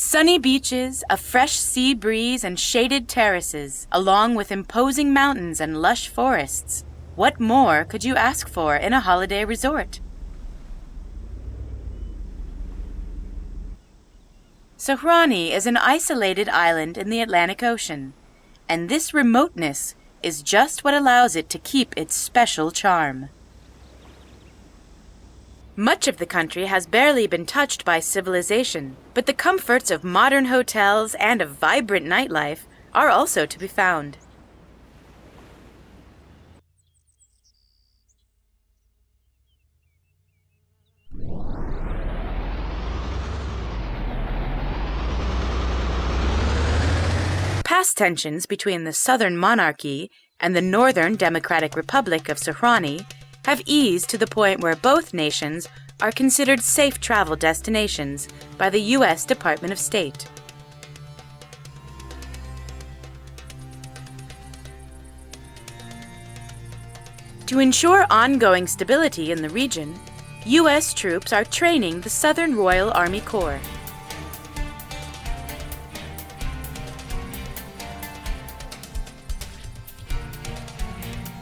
Sunny beaches, a fresh sea breeze, and shaded terraces, along with imposing mountains and lush forests. What more could you ask for in a holiday resort? Sahrani is an isolated island in the Atlantic Ocean, and this remoteness is just what allows it to keep its special charm. Much of the country has barely been touched by civilization, but the comforts of modern hotels and a vibrant nightlife are also to be found. Past tensions between the Southern Monarchy and the Northern Democratic Republic of Sahrani have eased to the point where both nations are considered safe travel destinations by the U.S. Department of State. To ensure ongoing stability in the region, U.S. troops are training the Southern Royal Army Corps.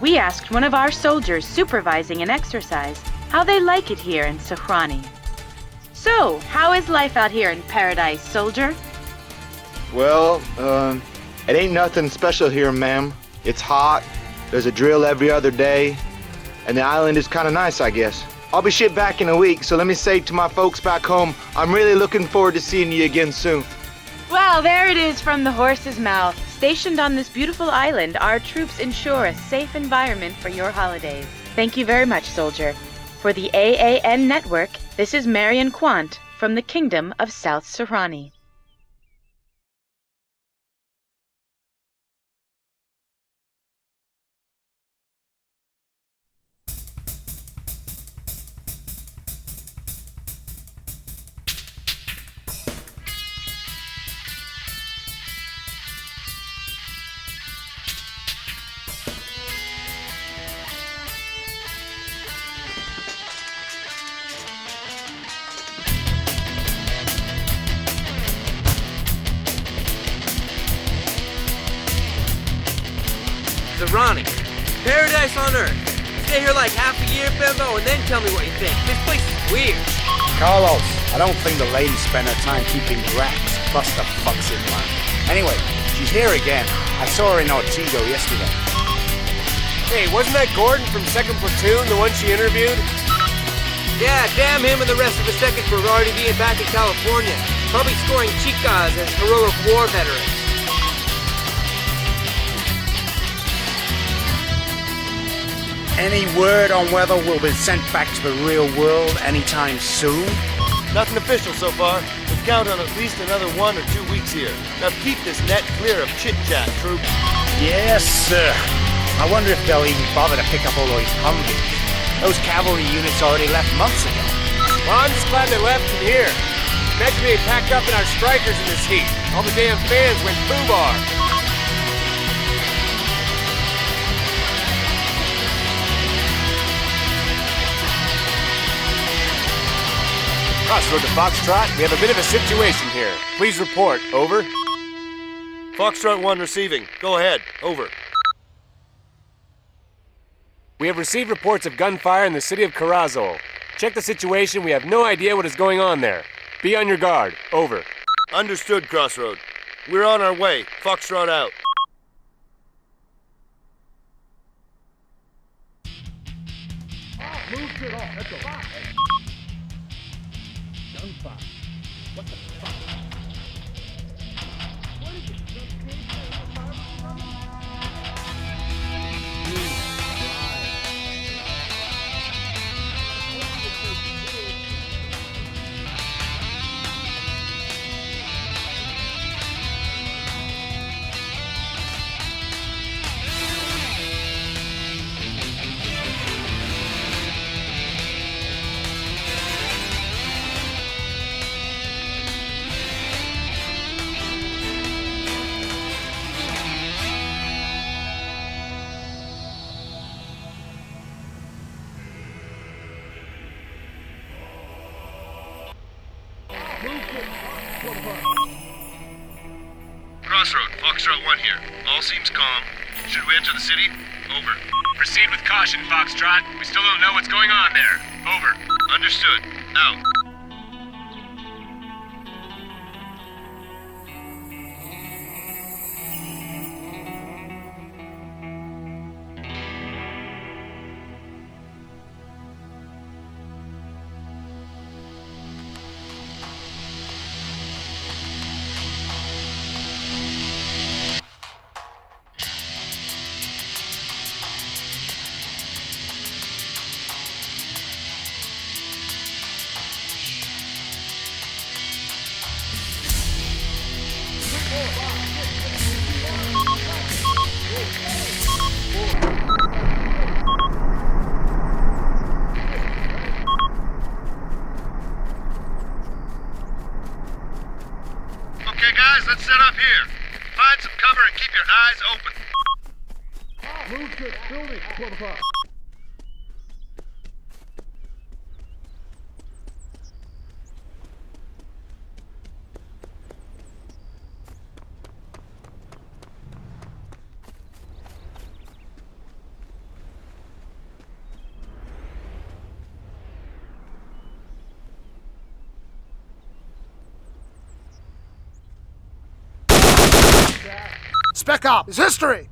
We asked one of our soldiers supervising an exercise how they like it here in Sahrani. So, how is life out here in paradise, soldier? Well, it ain't nothing special here, ma'am. It's hot, there's a drill every other day, and the island is kinda nice, I guess. I'll be shipped back in a week, so let me say to my folks back home, I'm really looking forward to seeing you again soon. Well, there it is from the horse's mouth. Stationed on this beautiful island, our troops ensure a safe environment for your holidays. Thank you very much, soldier. For the AAN Network, this is Marion Quant from the Kingdom of South Sahrani. Sahrani, paradise on Earth. Stay here like half a year, Bevo, and then tell me what you think. This place is weird. Carlos, I don't think the lady spent her time keeping rats. Plus the fuck's in line. Anyway, she's here again. I saw her in Ortigo yesterday. Hey, wasn't that Gordon from 2nd Platoon, the one she interviewed? Yeah, damn him and the rest of the 2nd for already being back in California. Probably scoring chicas as heroic war veterans. Any word on whether we'll be sent back to the real world anytime soon? Nothing official so far. We count on at least another 1 or 2 weeks here. Now keep this net clear of chit-chat, troops. Yes, sir. I wonder if they'll even bother to pick up all those Humvees. Those cavalry units already left months ago. Well, I'm just glad they left from here. Imagine being packed up in our strikers in this heat. All the damn fans went foobar. Crossroad to Foxtrot, we have a bit of a situation here. Please report, over. Foxtrot 1 receiving. Go ahead, over. We have received reports of gunfire in the city of Carrazol. Check the situation, we have no idea what is going on there. Be on your guard, over. Understood, Crossroad. We're on our way. Foxtrot out. Move it off, that's a lot. Gunfire. What the fuck? What is it? Move it. Crossroad, Foxtrot 1 here. All seems calm. Should we enter the city? Over. Proceed with caution, Foxtrot. We still don't know what's going on there. Over. Understood. Out. Okay, guys, let's set up here. Find some cover and keep your eyes open. Move to building. 12 o'clock. Spec Op is history!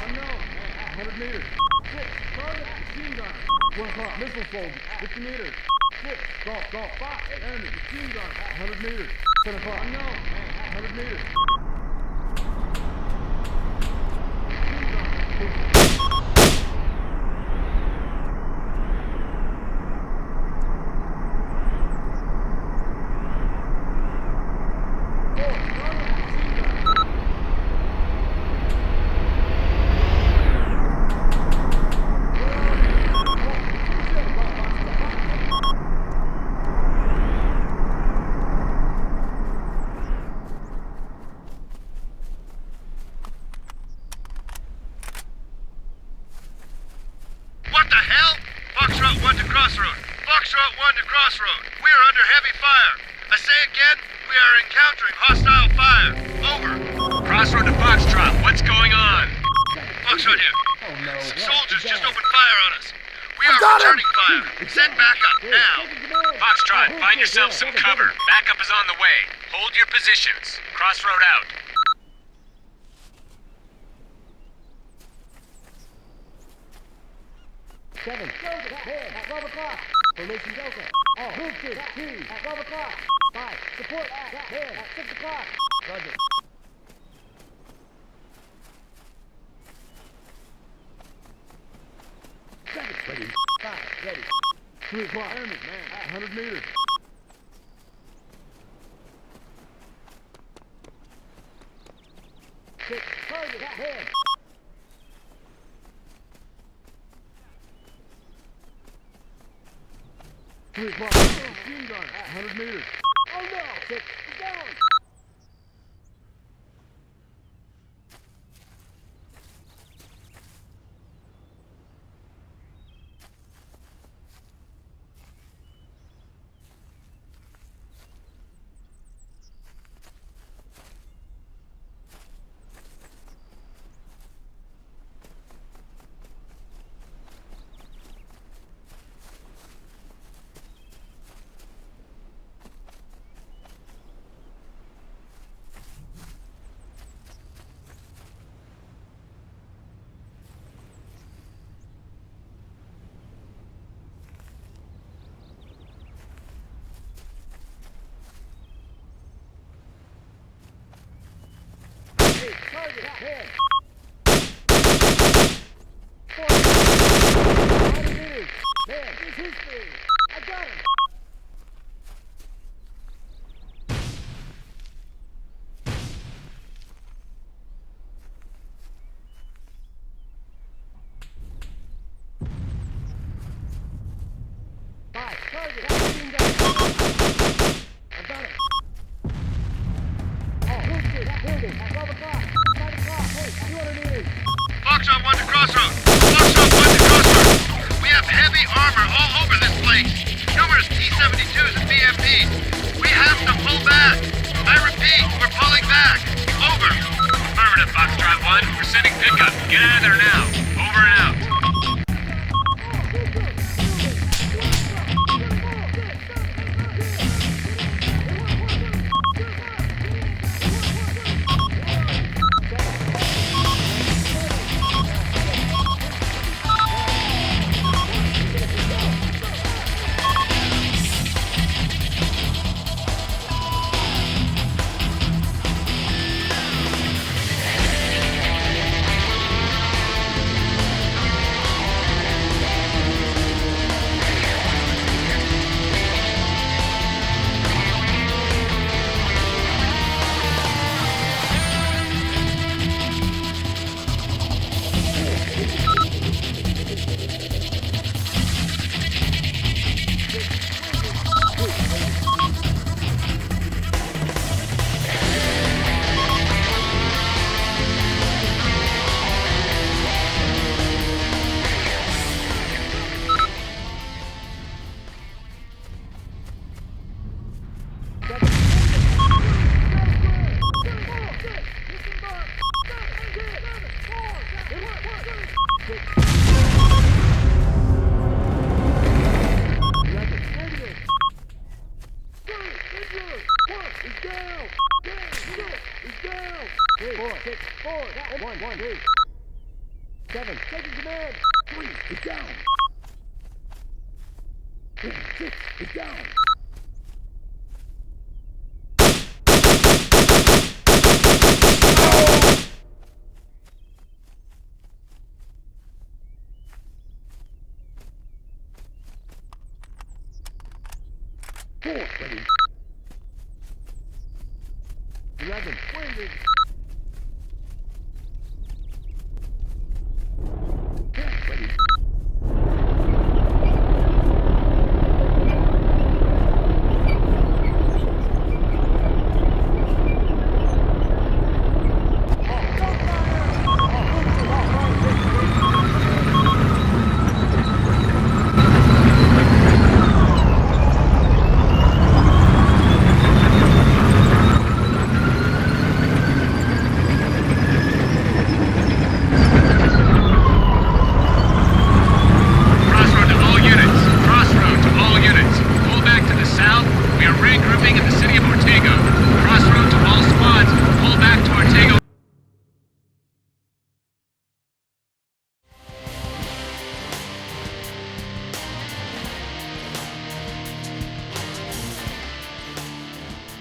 Unknown. 100 meters. 6. Target. Machine gun. 1 o'clock. Missile soldier. 50 meters. 6. Golf. 5. Enemy. Machine gun. 100 meters. 10 o'clock. Unknown. 100 meters. What the hell? Foxtrot 1 to Crossroad. Foxtrot 1 to Crossroad. We are under heavy fire. I say again, we are encountering hostile fire. Over. Crossroad to Foxtrot. What's going on? Foxtrot here. Some soldiers just opened fire on us. We are returning fire. Send backup now. Foxtrot, find yourself some cover. Backup is on the way. Hold your positions. Crossroad out. Seven. At 12 o'clock. Formation Delta. Boosted. T. At 12 o'clock. 5. Support. At 6 o'clock. Roger. Seven. Ready. 5. Ready. 3 o'clock. Enemy. Man. 100 meters. 6. Target. Man. 3 o'clock. Machine gun. 100 meters. Oh no! 6. Down! Target. Man. 400 meters. Man, it's history. I got him. Target. Machine gun. I got it. Oh, boosted. Building. At 12 o'clock. 5 o'clock. Hey. flanks. Numerous T-72s and BMPs. We have to pull back. I repeat, we're pulling back. Over. Affirmative, Foxtrot 1. We're sending pickup. Get out of there now. Over and out.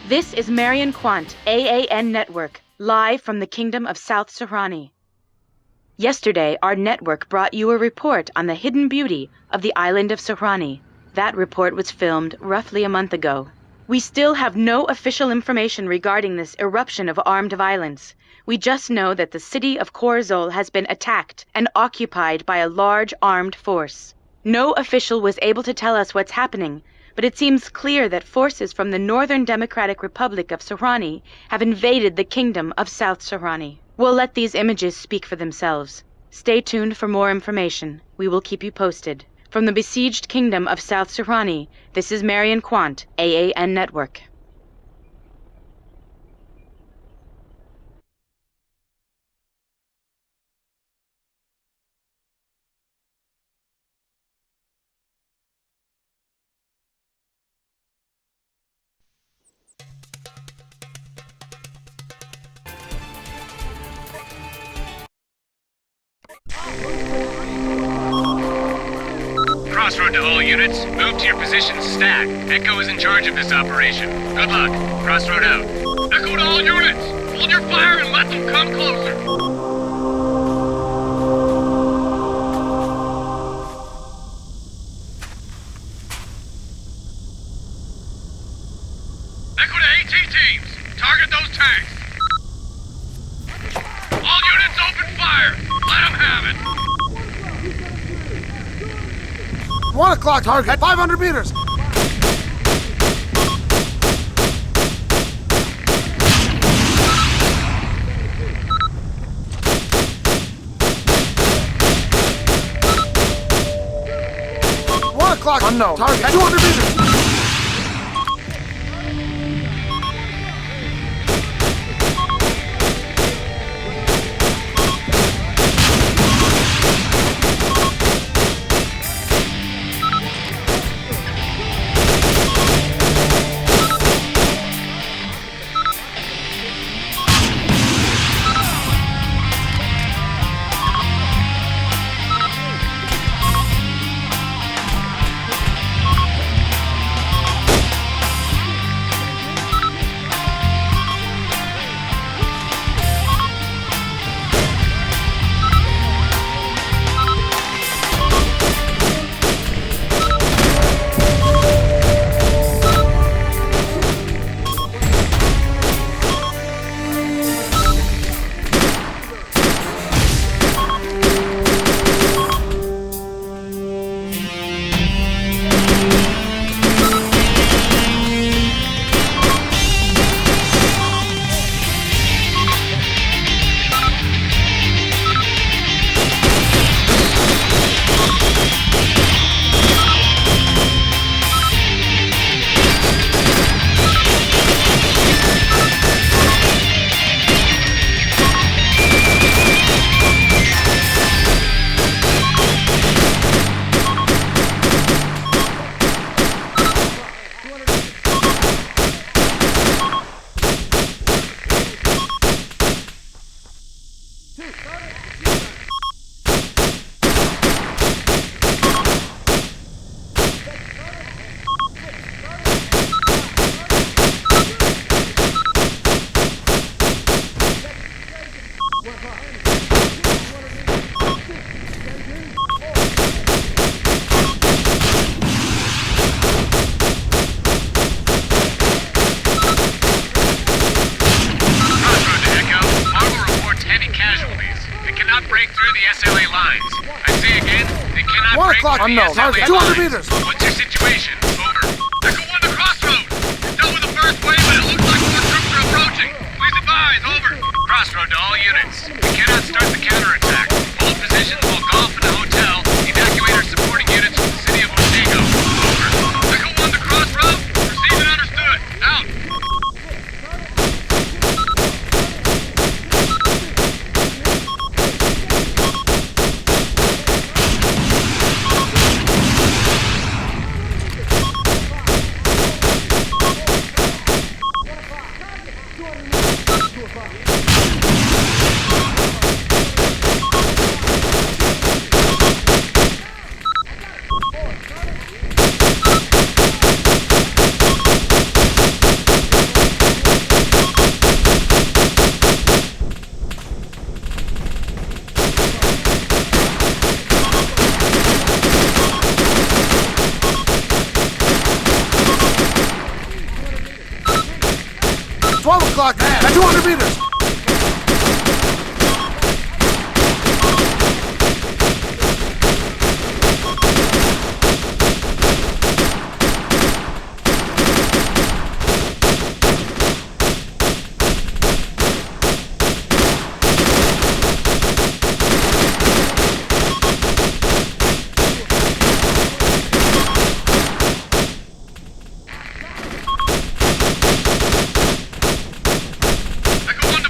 This is Marion Quant, AAN Network, live from the Kingdom of South Sahrani. Yesterday, our network brought you a report on the hidden beauty of the island of Sahrani. That report was filmed roughly a month ago. We still have no official information regarding this eruption of armed violence. We just know that the city of Khorzol has been attacked and occupied by a large armed force. No official was able to tell us what's happening, but it seems clear that forces from the Northern Democratic Republic of Sahrani have invaded the Kingdom of South Sahrani. We'll let these images speak for themselves. Stay tuned for more information. We will keep you posted. From the besieged Kingdom of South Sahrani, this is Marion Quant, AAN Network. Crossroad to all units. Move to your positions stack. Echo is in charge of this operation. Good luck. Crossroad out. Echo to all units! Hold your fire and let them come closer! Echo to AT teams! Target those tanks! All units open fire! Let them have it! 1 o'clock target, 500 meters! o'clock. Unknown. Target at 200 meters. 1 o'clock. Unknown. Target 200 meters. What's your situation? Over. Echo 1 to Crossroad. Dealt with the first wave, but it looks like more troops are approaching. Please advise. Over. Crossroad to all units. We cannot start the counterattack. Hold positions while golf in the hotel. Evacuate our supporting units from the city of Osego. Over. Echo 1 to Crossroad. Received and understood. Out. At 200 meters. Echo 1 to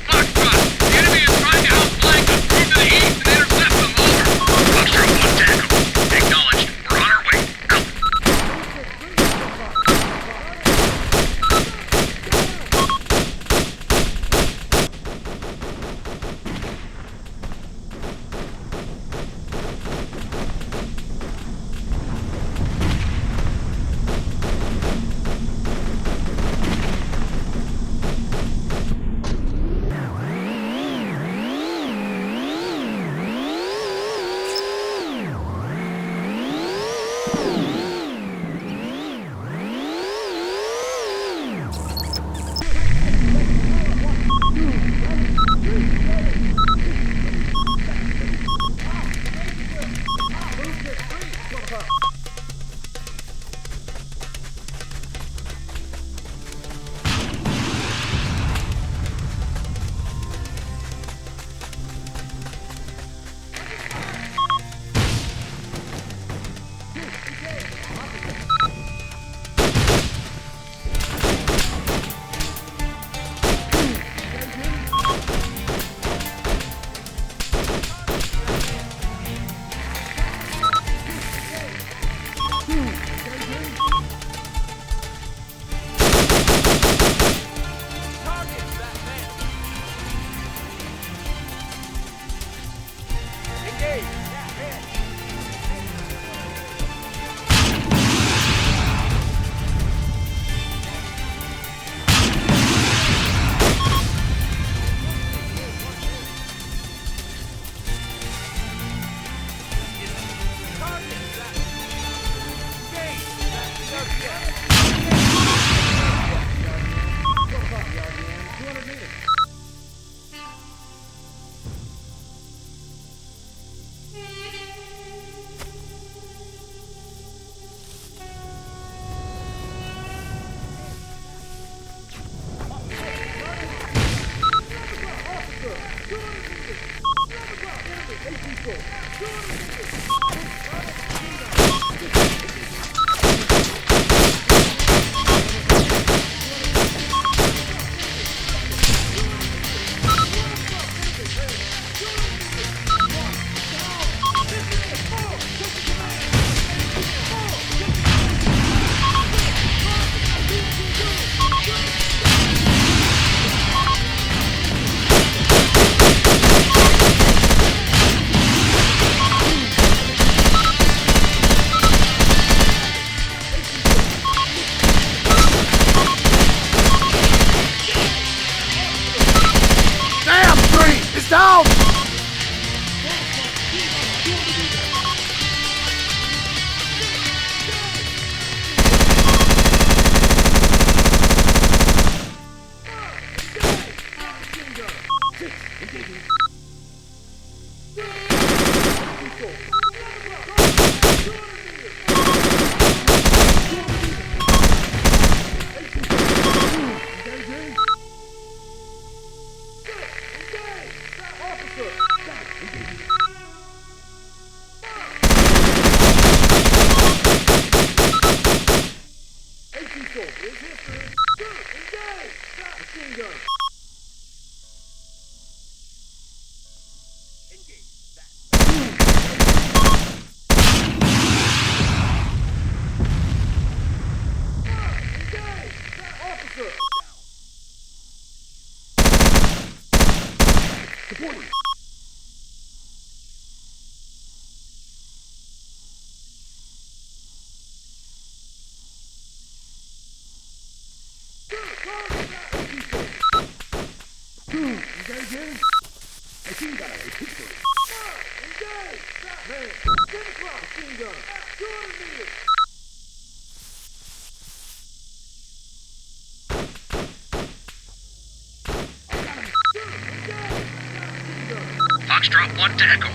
Foxtrot 1 to Echo.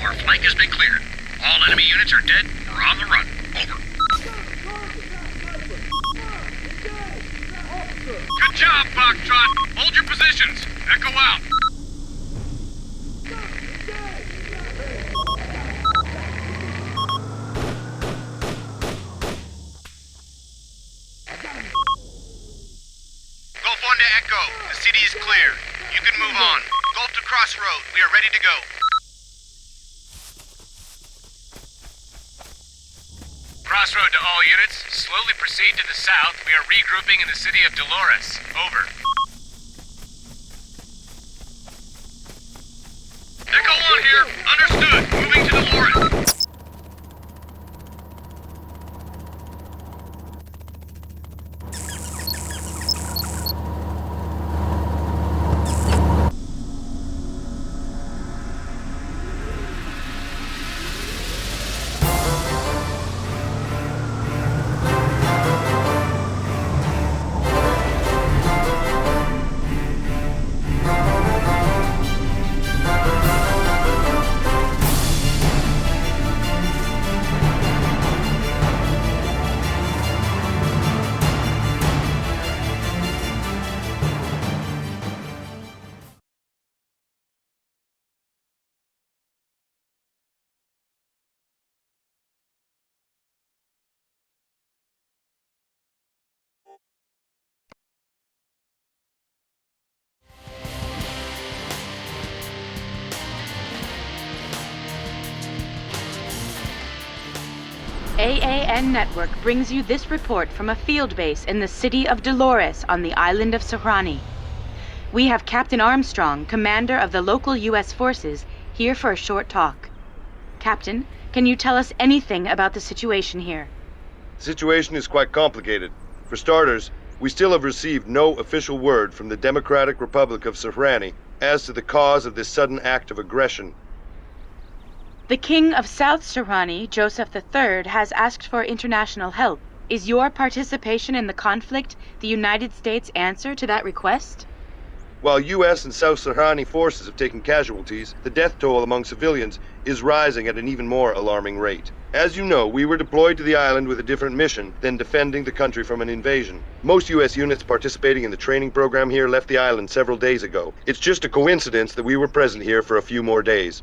Our flank has been cleared. All enemy units are dead or on the run. Over. Good job, Foxtrot. Hold your positions. Echo out. Gulf 1 to Echo. The city is clear. You can move on. Gulf to Crossroad. We are ready to go. Crossroad to all units. Slowly proceed to the south. We are regrouping in the city of Dolores. Over. Echo 1 here. Understood. Moving to Dolores. AAN Network brings you this report from a field base in the city of Dolores on the island of Sahrani. We have Captain Armstrong, commander of the local U.S. forces, here for a short talk. Captain, can you tell us anything about the situation here? The situation is quite complicated. For starters, we still have received no official word from the Democratic Republic of Sahrani as to the cause of this sudden act of aggression. The King of South Sahrani, Joseph III, has asked for international help. Is your participation in the conflict the United States' answer to that request? While U.S. and South Sahrani forces have taken casualties, the death toll among civilians is rising at an even more alarming rate. As you know, we were deployed to the island with a different mission than defending the country from an invasion. Most U.S. units participating in the training program here left the island several days ago. It's just a coincidence that we were present here for a few more days.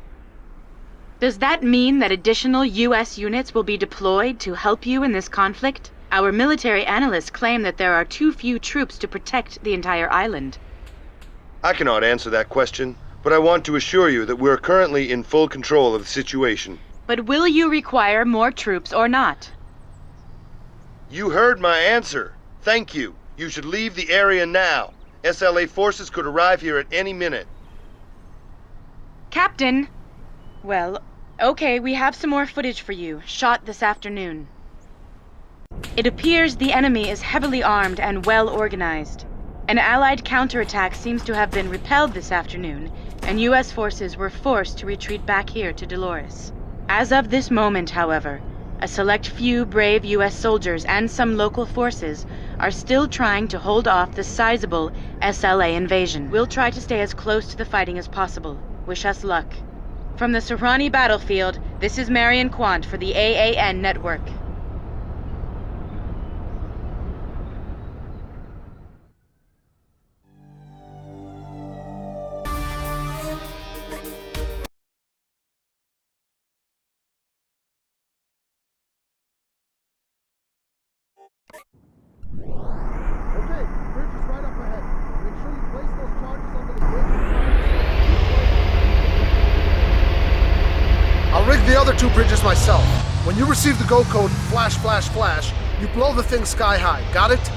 Does that mean that additional U.S. units will be deployed to help you in this conflict? Our military analysts claim that there are too few troops to protect the entire island. I cannot answer that question, but I want to assure you that we're currently in full control of the situation. But will you require more troops or not? You heard my answer. Thank you. You should leave the area now. SLA forces could arrive here at any minute. Captain! Well, okay, we have some more footage for you, shot this afternoon. It appears the enemy is heavily armed and well organized. An Allied counterattack seems to have been repelled this afternoon, and U.S. forces were forced to retreat back here to Dolores. As of this moment, however, a select few brave U.S. soldiers and some local forces are still trying to hold off the sizable SLA invasion. We'll try to stay as close to the fighting as possible. Wish us luck. From the Sahrani battlefield, this is Marion Quant for the AAN network. Okay, bridge is right up ahead. Make sure you place those charges under the bridge. I'll rig the other two bridges myself. When you receive the go code flash, flash, flash, you blow the thing sky high. Got it?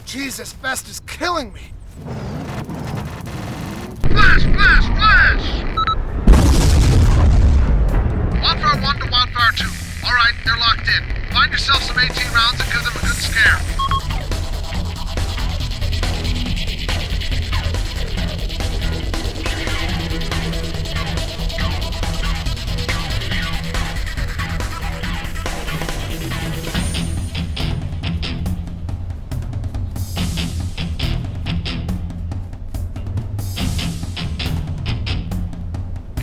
Jesus, Vest is killing me! Flash, flash, flash! Wildfire 1 to Wildfire 2. Alright, they're locked in. Find yourself some 18 rounds and give them a good scare.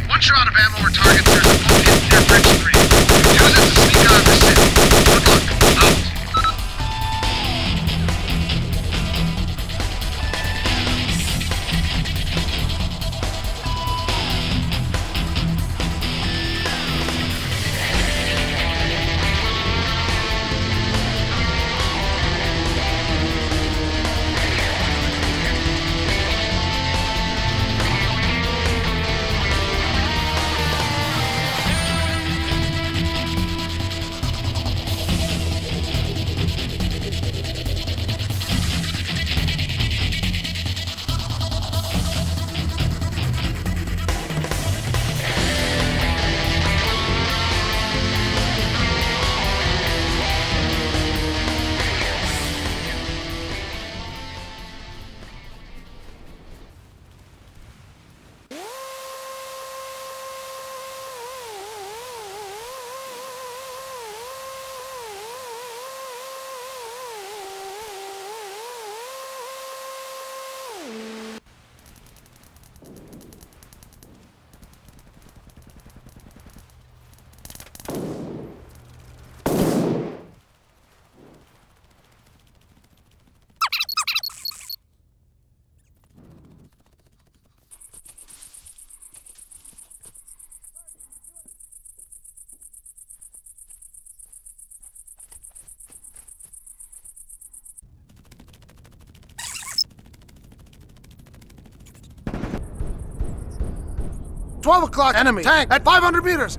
Once you're out of ammo or targets, there's a boat hidden near Bridge 3. Use it to sneak out of the city. Good luck. Out. 12 o'clock. Enemy. Tank at 500 meters.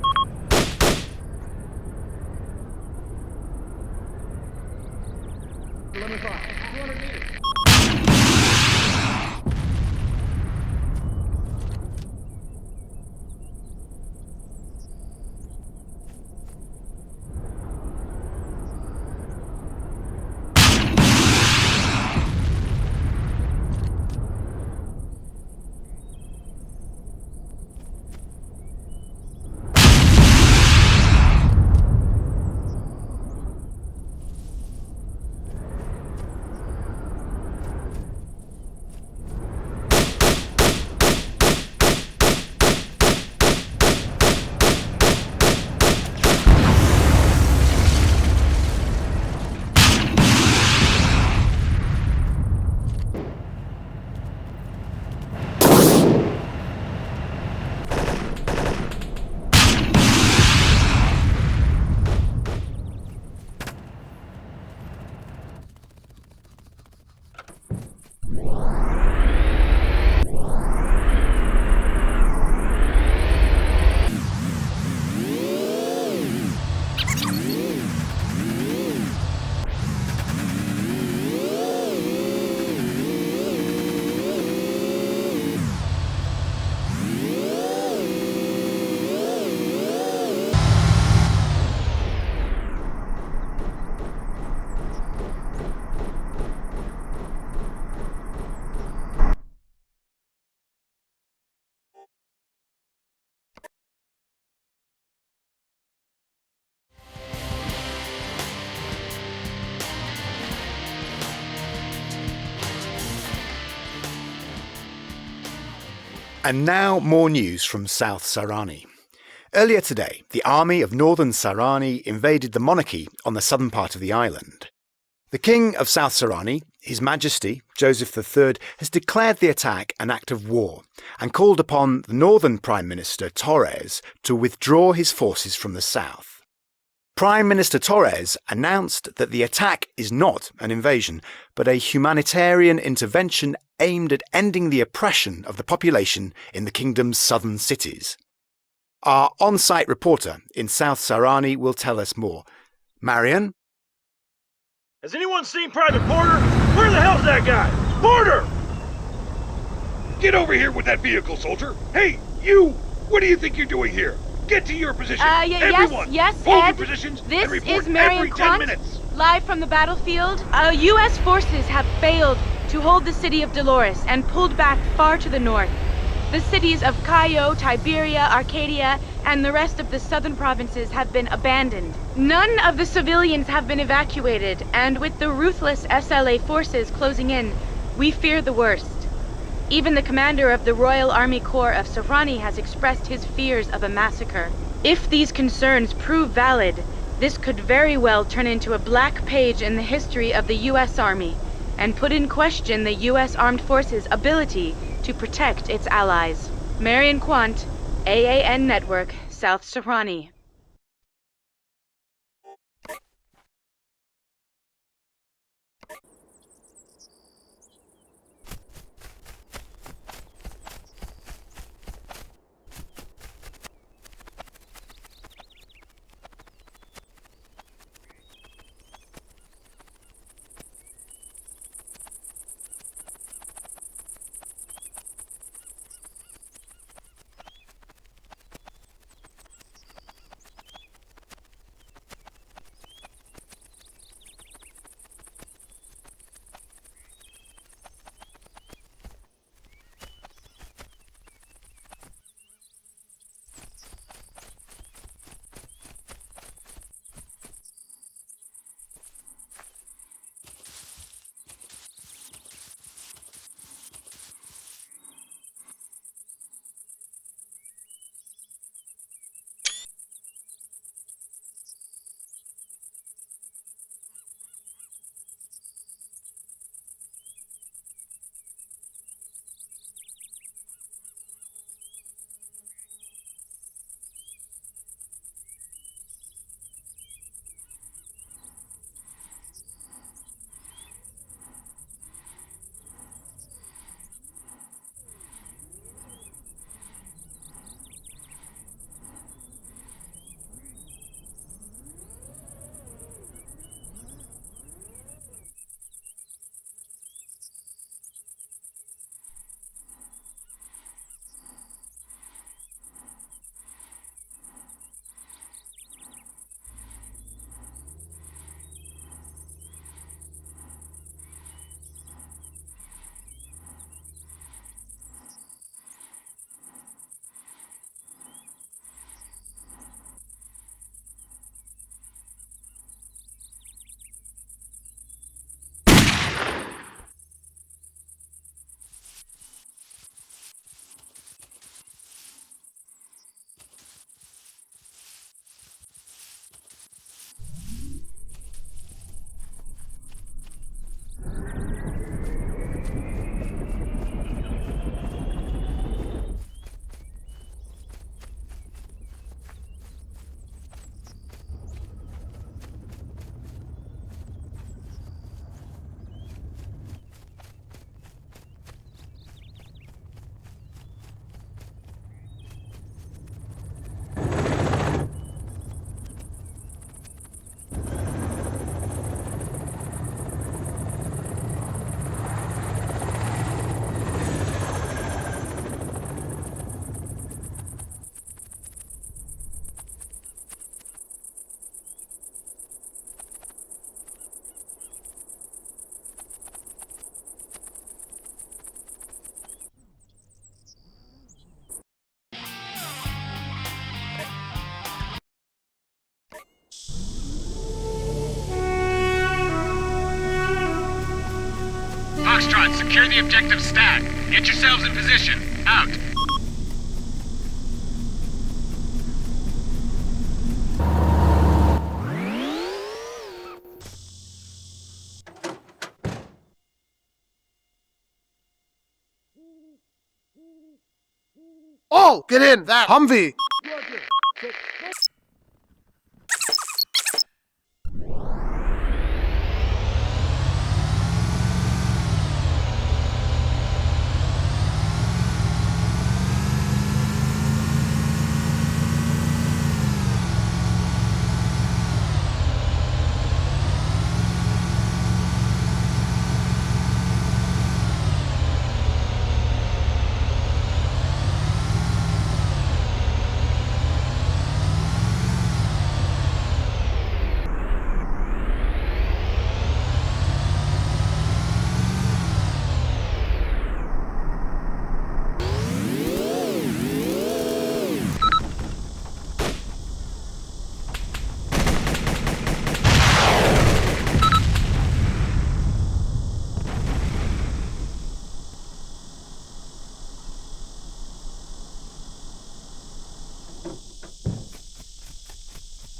And now more news from South Sahrani. Earlier today, the army of northern Sahrani invaded the monarchy on the southern part of the island. The King of South Sahrani, His Majesty Joseph III, has declared the attack an act of war and called upon the northern Prime Minister Torres to withdraw his forces from the south. Prime Minister Torres announced that the attack is not an invasion, but a humanitarian intervention aimed at ending the oppression of the population in the kingdom's southern cities. Our on-site reporter in South Sahrani will tell us more. Marion? Has anyone seen Private Porter? Where the hell's that guy? Porter! Get over here with that vehicle, soldier. Hey, you! What do you think you're doing here? Get to your position. Everyone, yes, hold Ed. your positions This and report is Marion every 10 Quant, minutes. live from the battlefield. U.S. forces have failed to hold the city of Dolores and pulled back far to the north. The cities of Cayo, Tiberia, Arcadia, and the rest of the southern provinces have been abandoned. None of the civilians have been evacuated, and with the ruthless SLA forces closing in, we fear the worst. Even the commander of the Royal Army Corps of Sahrani has expressed his fears of a massacre. If these concerns prove valid, this could very well turn into a black page in the history of the U.S. Army and put in question the U.S. Armed Forces' ability to protect its allies. Marion Quant, AAN Network, South Sahrani. squads, secure the objective stack. Get yourselves in position. Out. All get in that Humvee.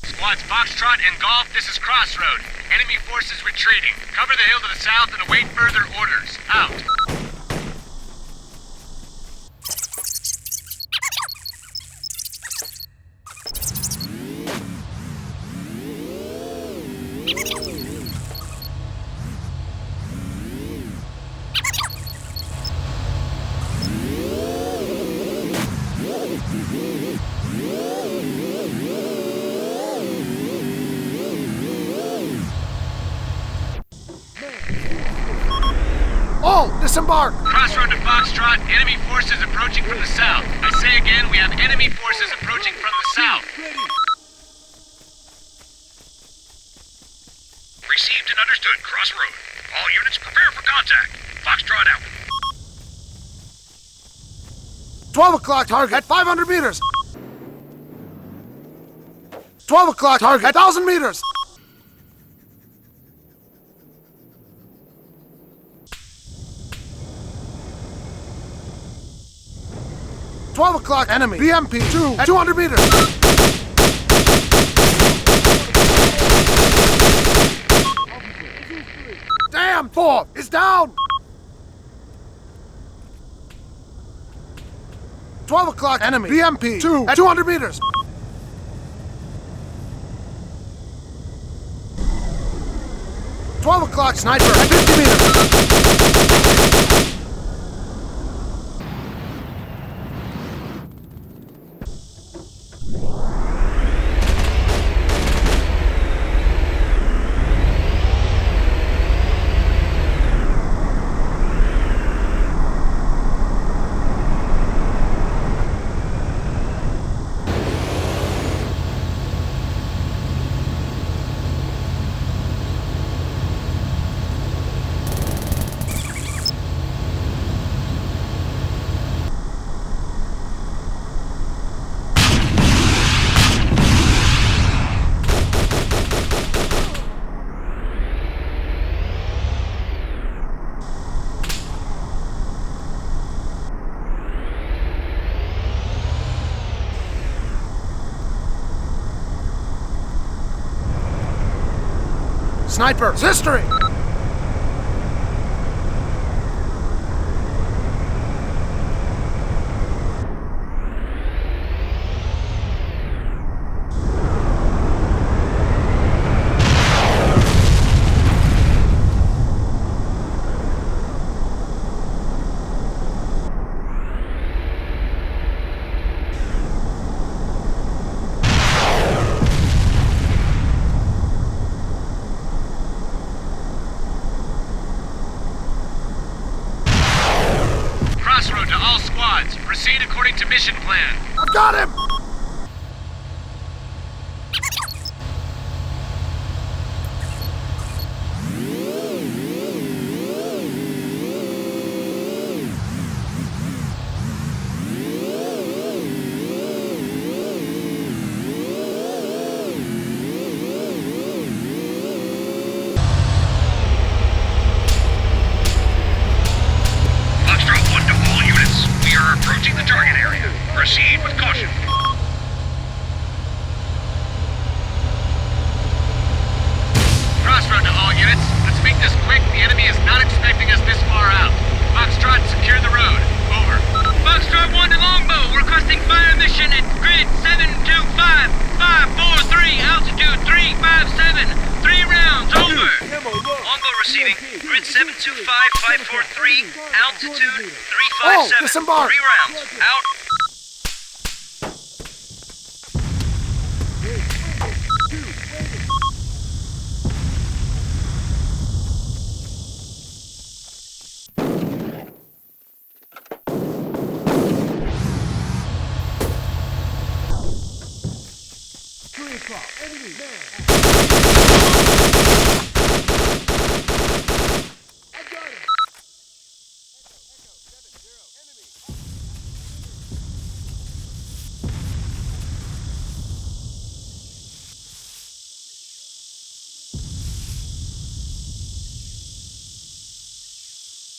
Squads Foxtrot and Golf, this is Crossroad. Enemy forces retreating. Cover the hill to the south and await further orders. Out. All disembark! Crossroad to Foxtrot, enemy forces approaching from the south. I say again, we have enemy forces approaching from the south. Received and understood. Crossroad. All units prepare for contact. Foxtrot out. 12 o'clock target at 500 meters. 12 o'clock target at 1,000 meters. 12 o'clock enemy BMP 2 at 200 meters. Damn, 4 is down. 12 o'clock enemy BMP 2 at 200 meters. 12 o'clock sniper at 50 meters. Sniper's history! Crossroad to all squads. Proceed according to mission plan. I've got him! Approaching the target area. Proceed with caution. Crossroad to all units. Let's make this quick. The enemy is not expecting us this far out. Foxtrot, secure the road. Over. Foxtrot 1 to Longbow, requesting fire mission at grid 725-543, altitude 357. 3 rounds, over. Longbow receiving, grid 725-543, altitude 357. Disembark. 3 rounds, out.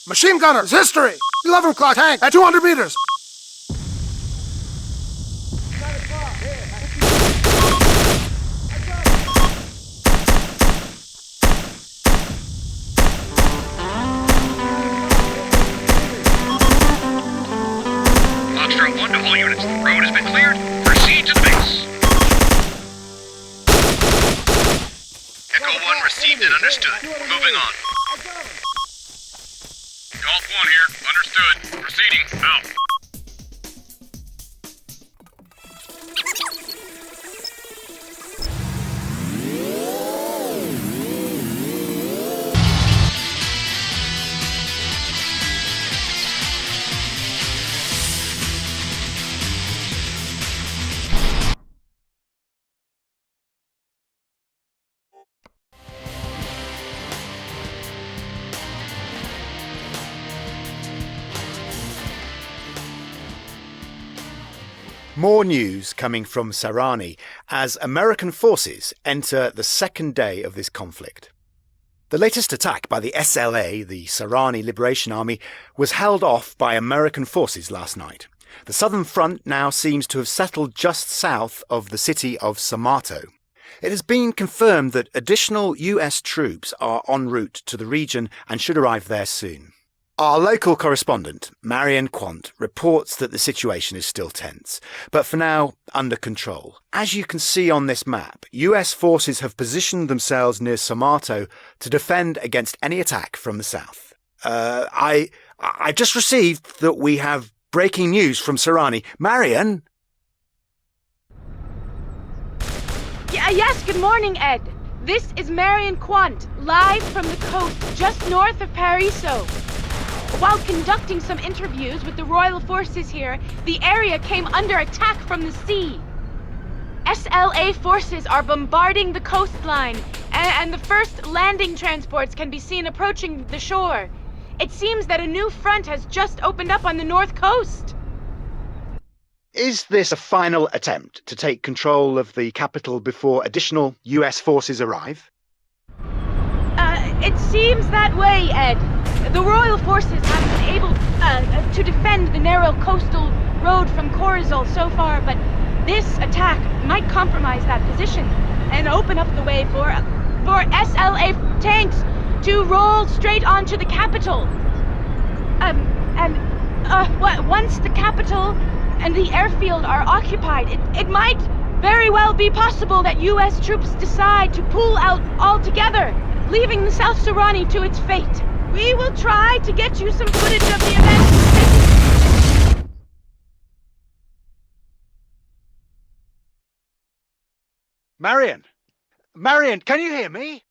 Machine gunners, history! 11 o'clock tank at 200 meters. Foxtrot 1 to all units. The road has been cleared. Proceed to the base. Echo 1 received and understood. Moving on. Golf 1 here. Understood. Proceeding. Out. More news coming from Sahrani as American forces enter the second day of this conflict. The latest attack by the SLA, the Sahrani Liberation Army, was held off by American forces last night. The southern front now seems to have settled just south of the city of Somato. It has been confirmed that additional US troops are en route to the region and should arrive there soon. Our local correspondent, Marion Quant, reports that the situation is still tense, but for now under control. As you can see on this map, US forces have positioned themselves near Somato to defend against any attack from the south. I just received that we have breaking news from Sahrani. Marion? Yes, good morning, Ed. This is Marion Quant, live from the coast just north of Pariso. While conducting some interviews with the royal forces here, the area came under attack from the sea. SLA forces are bombarding the coastline, and the first landing transports can be seen approaching the shore. It seems that a new front has just opened up on the north coast. Is this a final attempt to take control of the capital before additional US forces arrive? It seems that way, Ed. The royal forces have been able to defend the narrow coastal road from Corazol so far, but this attack might compromise that position and open up the way for SLA tanks to roll straight onto the capital. Once the capital and the airfield are occupied, it might very well be possible that US troops decide to pull out altogether, leaving the South Sahrani to its fate. We will try to get you some footage of the event. Marion! Marion, can you hear me?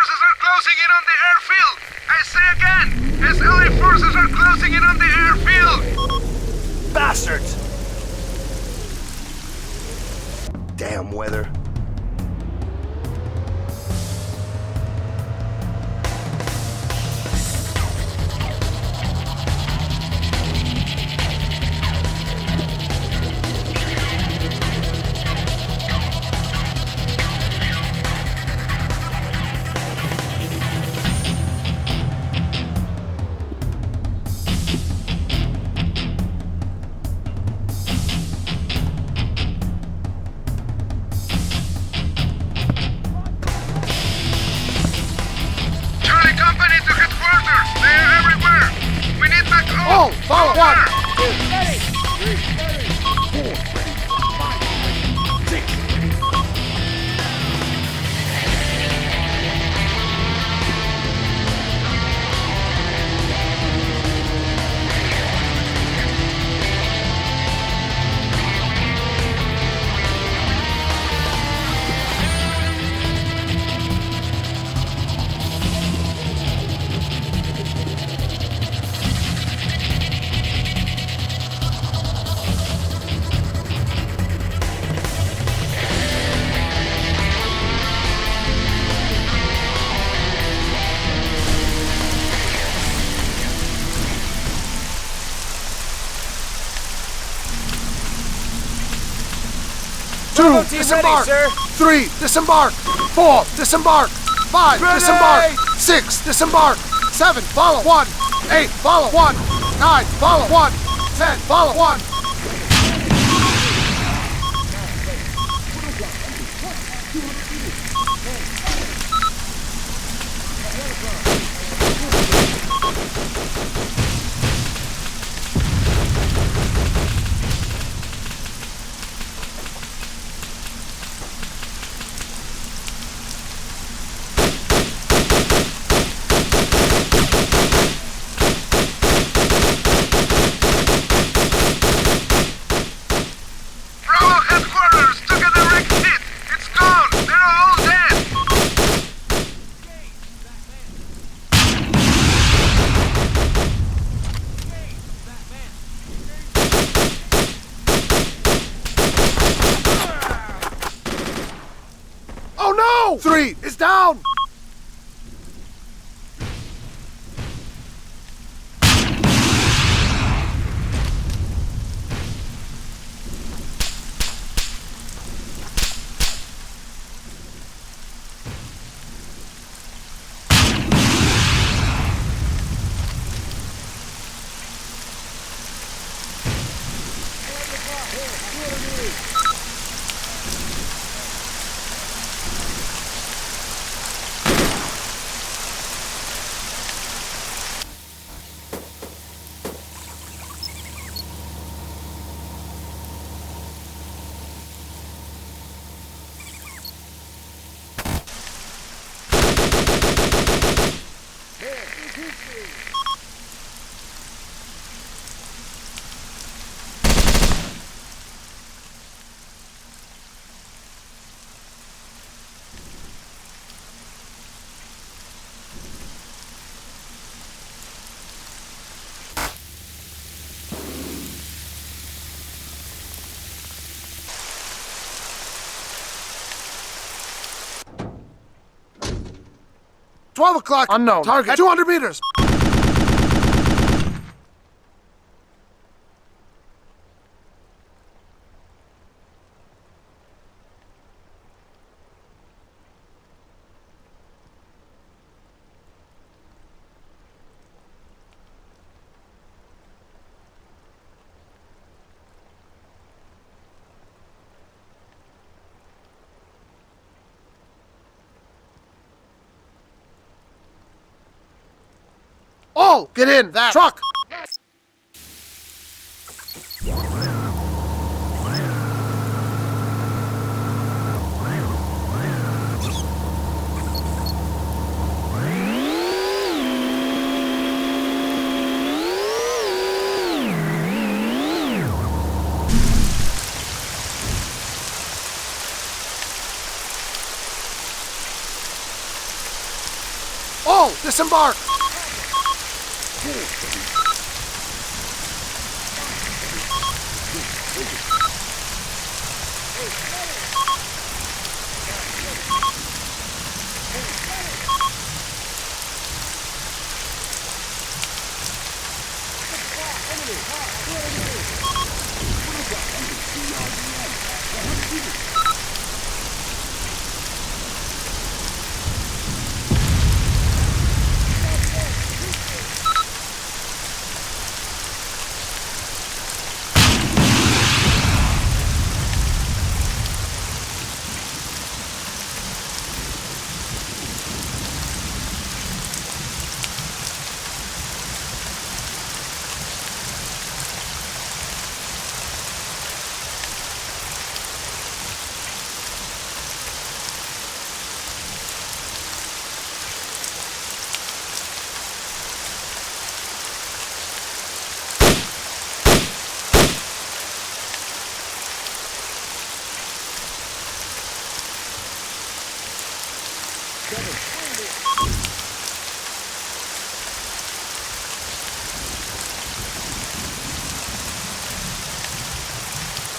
forces are closing in on the airfield! I say again, SLA forces are closing in on the airfield! Bastards! Damn weather. Follow one! 2, 3, 4, 5, 6. Two, disembark. Ready, sir. 3, disembark. 4, disembark. 5, Ready. disembark. 6, disembark. 7, follow 1. 8, follow 1. 9, follow 1. 10, follow 1. Oh no! 3 is down! $12 o'clock. Unknown. Target 200 meters. All get in that truck. All disembark!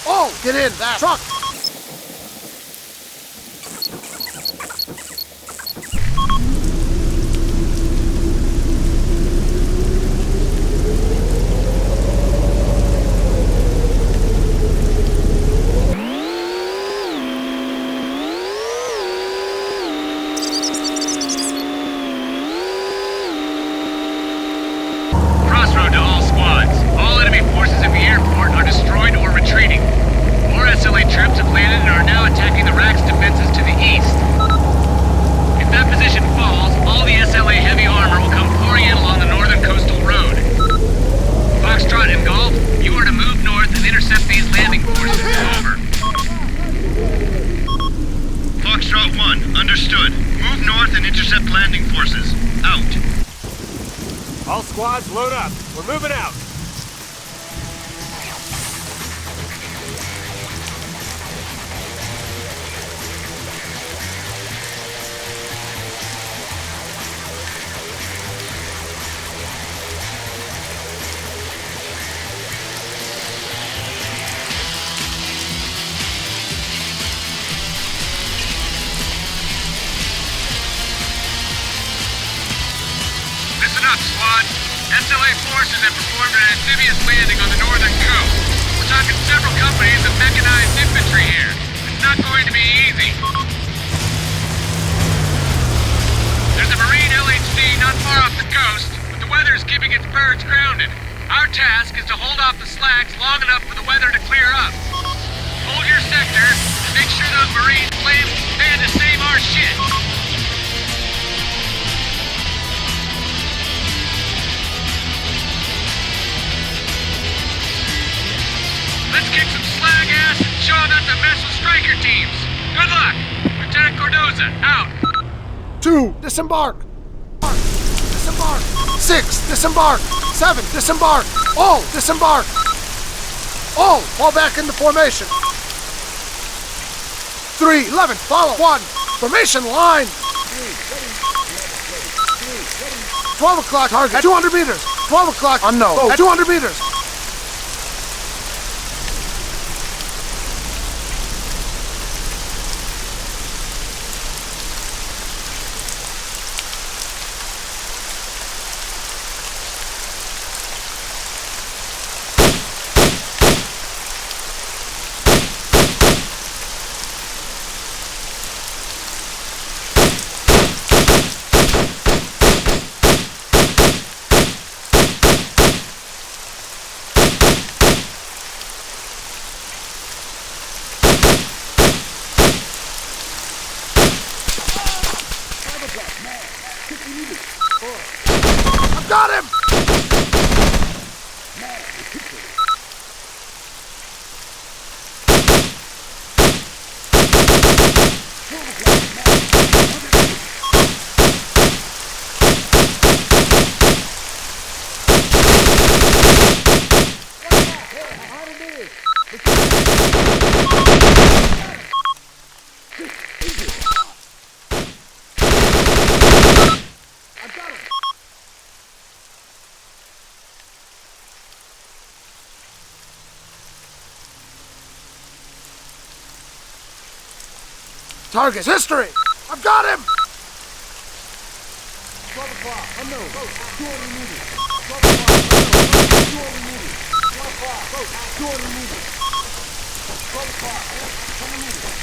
All get in that truck! Crossroad to all squads. All enemy forces at the airport are destroyed or retreating. More SLA troops have landed and are now attacking the RAC's defenses to the east. If that position falls, all the SLA heavy armor will come pouring in along the northern coastal road. Foxtrot and Golf, you are to move north and intercept these landing forces. Over. Foxtrot 1, understood. Move north and intercept landing forces. Out. All squads, load up. We're moving out. Listen up, squad. SLA forces have performed an amphibious landing on the northern coast. We're talking several companies of mechanized infantry here. It's not going to be easy. There's a Marine LHC not far off the coast, but the weather is keeping its birds grounded. Our task is to hold off the slacks long enough for the weather to clear up. Hold your sector and make sure those Marines plan to save our shit. Let's kick some slag ass and show them not to mess with striker teams. Good luck. Lieutenant Cordoza, out. 2, disembark! Disembark! 6, disembark! 7, disembark! All disembark! All fall back into formation! 3, 11, follow! 1, formation line! 12 o'clock, target at 200 meters! 12 o'clock, unknown, at 200 meters! I've got him! Target history! I've got him! 12 o'clock, unknown. 200 meters. 12 o'clock, unknown. 200 meters. 1 o'clock, 200 meters. 12 o'clock, 100 meters.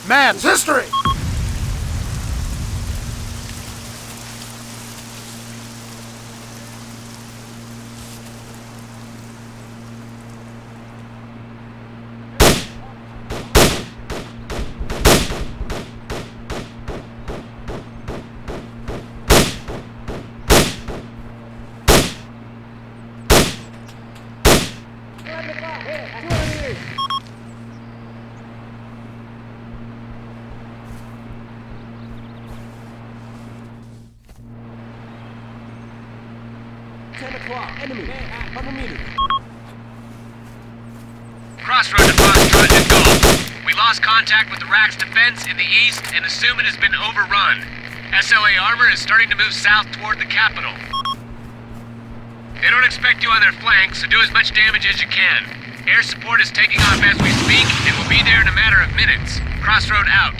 Man's history! Crossroad to Foxtrot and Golf. We lost contact with the Rack's defense in the east and assume it has been overrun. SLA Armor is starting to move south toward the capital. They don't expect you on their flank, so do as much damage as you can. Air support is taking off as we speak and will be there in a matter of minutes. Crossroad out.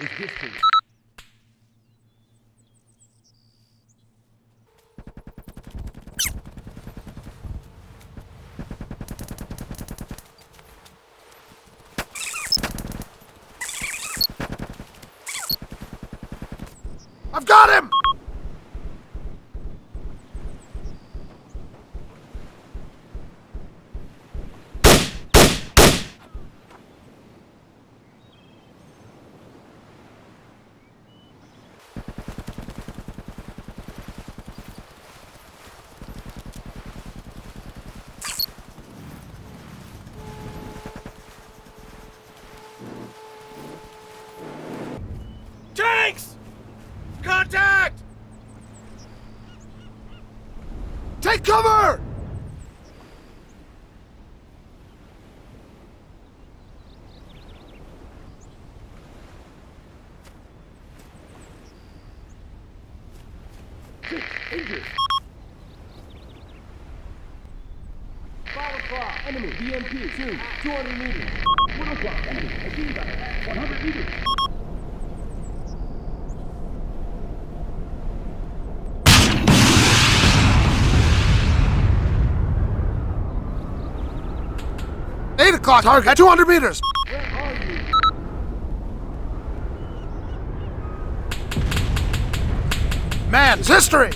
Is history. I've got him! Tanks! Contact! Take cover! Injured. 5 o'clock, enemy, BMP, 200 meters. 1 o'clock, enemy, machine gun, 100 meters. Eight o'clock, target at 200 meters. Where are you? Man's history!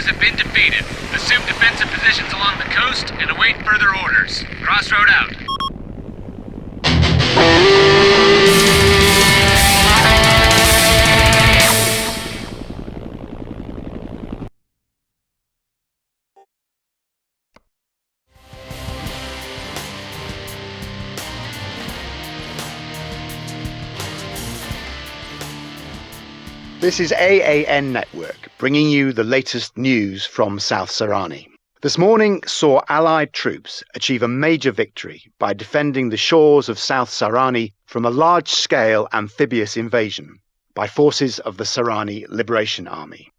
forces have been defeated. Assume defensive positions along the coast and await further orders. Crossroad out. This is AAN Network, bringing you the latest news from South Sahrani. This morning saw Allied troops achieve a major victory by defending the shores of South Sahrani from a large-scale amphibious invasion by forces of the Sahrani Liberation Army.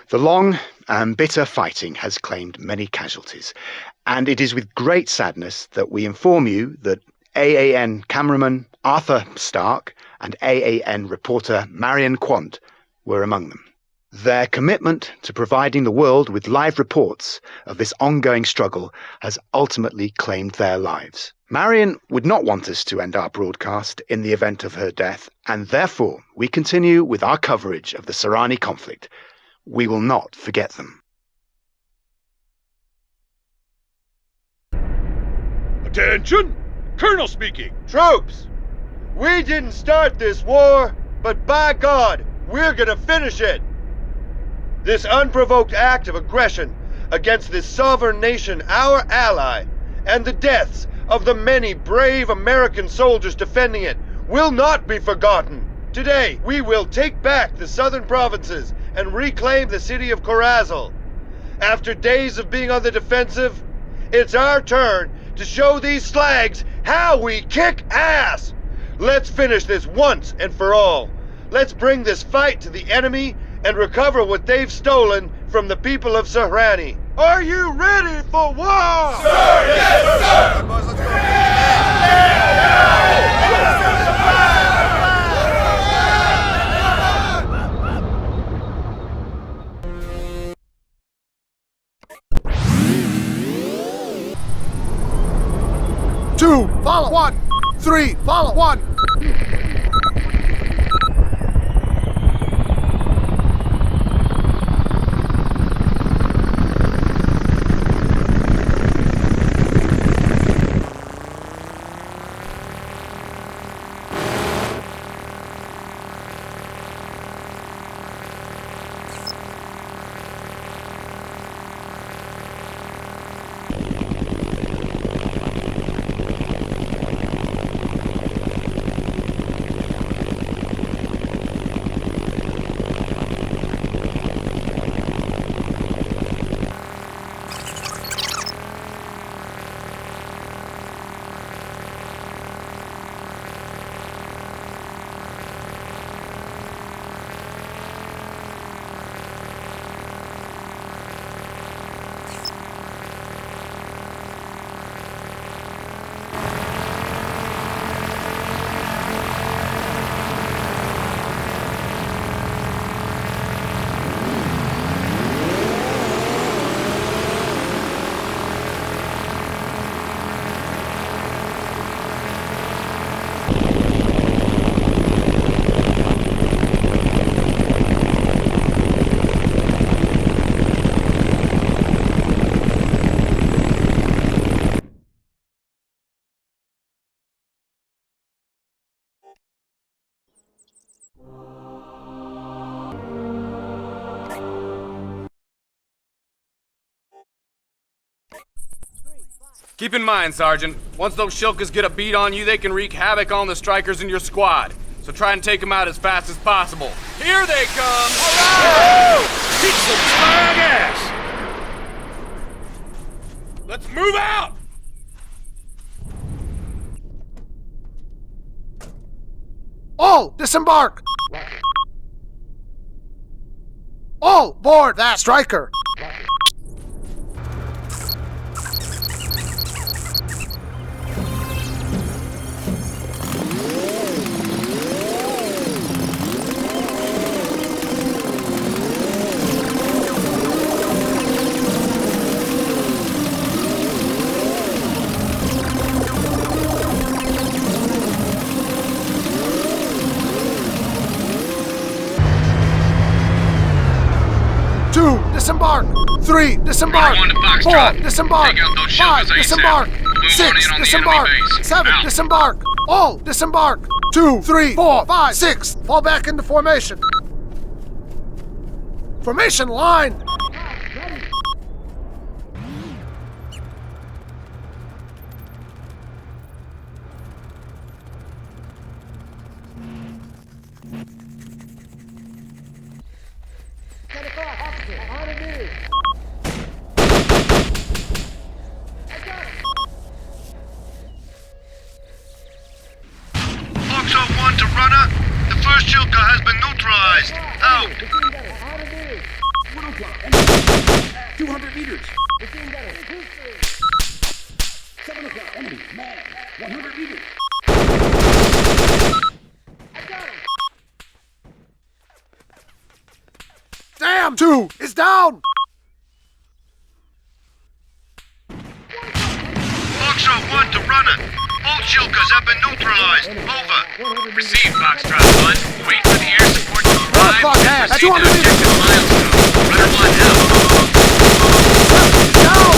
The long and bitter fighting has claimed many casualties, and it is with great sadness that we inform you that AAN cameraman Arthur Stark and AAN reporter Marion Quant were among them. Their commitment to providing the world with live reports of this ongoing struggle has ultimately claimed their lives. Marion would not want us to end our broadcast in the event of her death, and therefore we continue with our coverage of the Sahrani conflict. We will not forget them. Attention! Colonel speaking! Troops! We didn't start this war, but by God, we're gonna finish it! This unprovoked act of aggression against this sovereign nation, our ally, and the deaths of the many brave American soldiers defending it will not be forgotten. Today, we will take back the southern provinces and reclaim the city of Corazal. After days of being on the defensive, it's our turn to show these slags how we kick ass! Let's finish this once and for all. Let's bring this fight to the enemy and recover what they've stolen from the people of Sahrani. Are you ready for war? Sir, yes, sir! Boys, let's go. Two, follow one. 3, follow one. Keep in mind, Sergeant, once those shilkas get a beat on you, they can wreak havoc on the strikers in your squad. So try and take them out as fast as possible. Here they come! All right! Kick some flying ass! Let's move out! All disembark! All board that striker! Disembark! 3, disembark. 1 to 4, Foxtrot. disembark. Take out those 5, shellers ASAP. disembark. Move on 6, in on the disembark. enemy base. 7, Out. disembark. All disembark. 2, 3, 4, 5, 6. Fall back into formation. Formation line. Foxtrot 1 to runner. The first Chilka has been neutralized. Out. 200 meters. 7 o'clock. Enemy. Man. 100 meters. Damn! 2 is down. Foxtrot 1 to runner. All Chilkas have been neutralized. Over. Receive, Foxtrot 1. Wait for the air support to arrive. Fuck, man. Proceed to 200 meters. objective milestone. Runner 1 out. Down.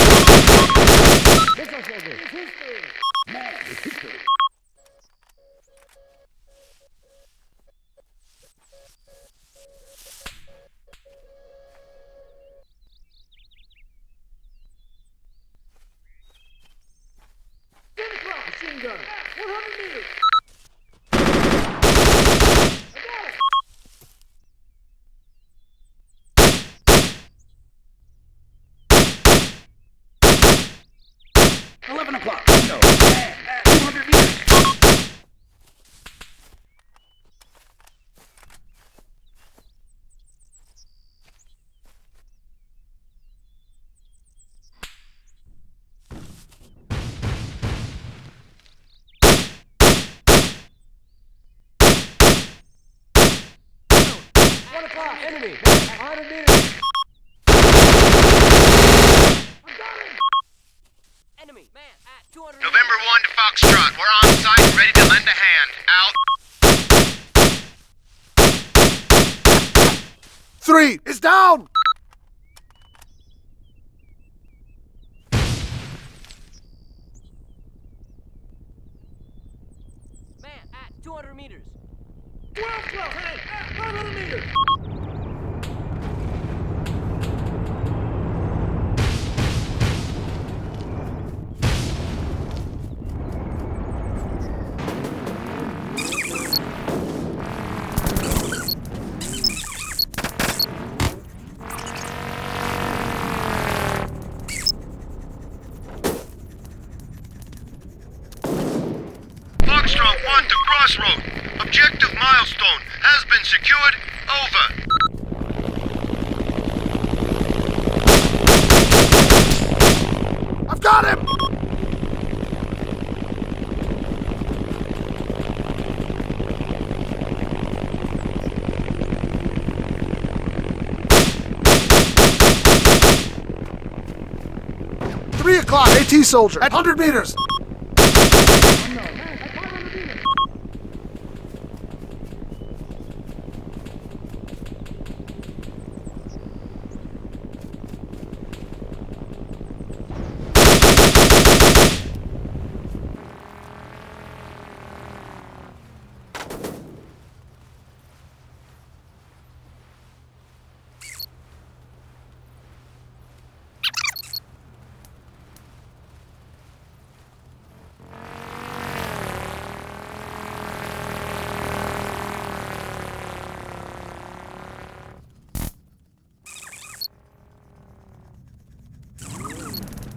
Machine gun. 100 meters. No. 200 meters. Enemy. 100 meters. Enemy, man, at 200 November 1 to Foxtrot. We're on site, ready to lend a hand. Out. 3 is down. Man, at 200 meters. 12, hey, at 500 meters. Foxtrot 1 to Crossroad. Objective milestone has been secured. Over. I've got him. Three o'clock. AT soldier at 100 meters.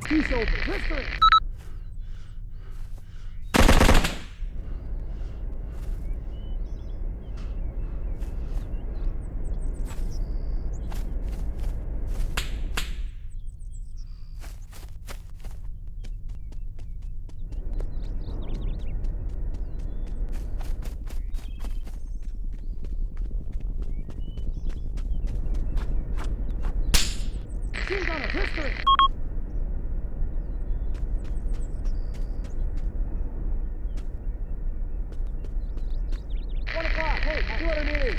Peace open. History. Machine gunner. History. 1 o'clock. Hey, 200 meters.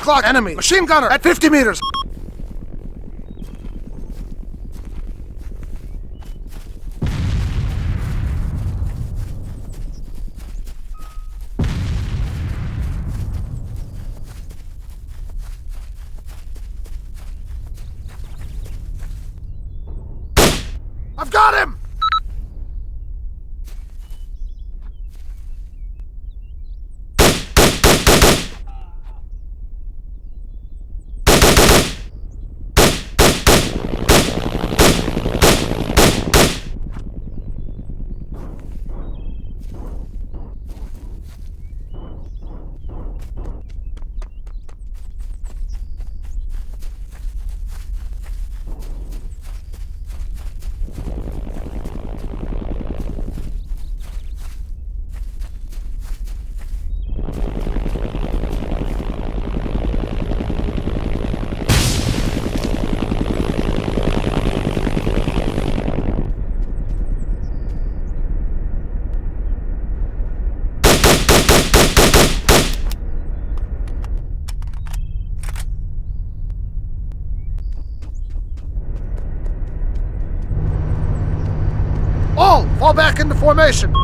o'clock, enemy. Machine gunner at 50 meters. I've got him! All fall back into formation.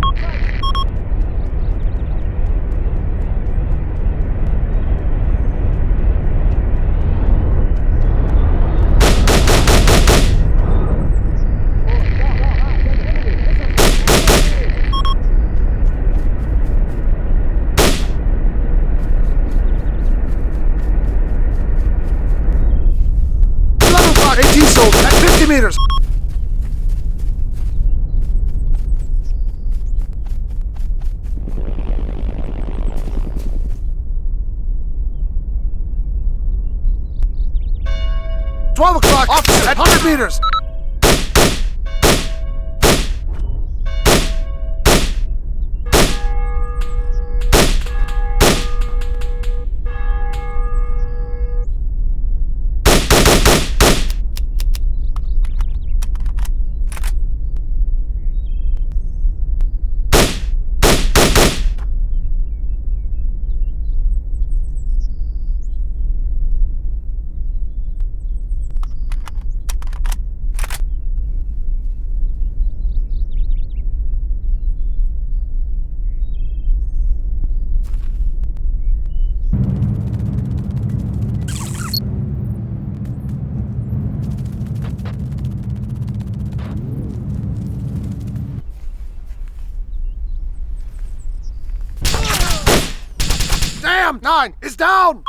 AT sold at 50 meters. .12 officer at 100 meters. Damn! 9 is down!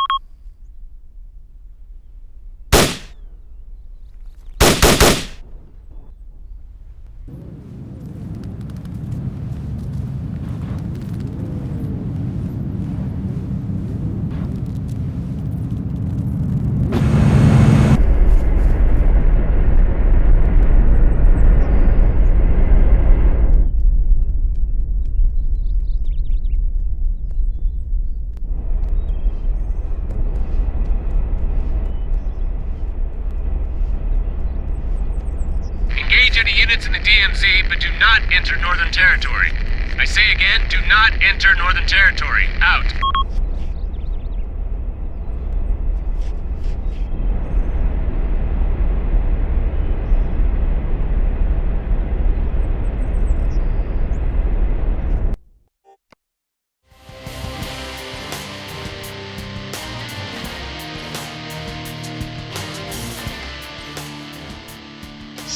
Engage any units in the DMZ, but do not enter Northern Territory. I say again, do not enter Northern Territory. Out.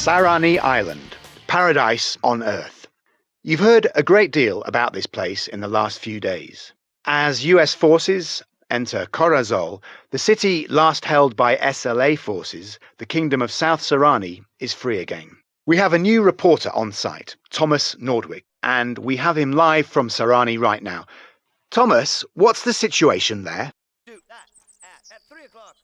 Sahrani Island, paradise on Earth. You've heard a great deal about this place in the last few days. As US forces enter Corazol, the city last held by SLA forces, the Kingdom of South Sahrani, is free again. We have a new reporter on site, Thomas Nordwick, and we have him live from Sahrani right now. Thomas, what's the situation there? At 3 o'clock.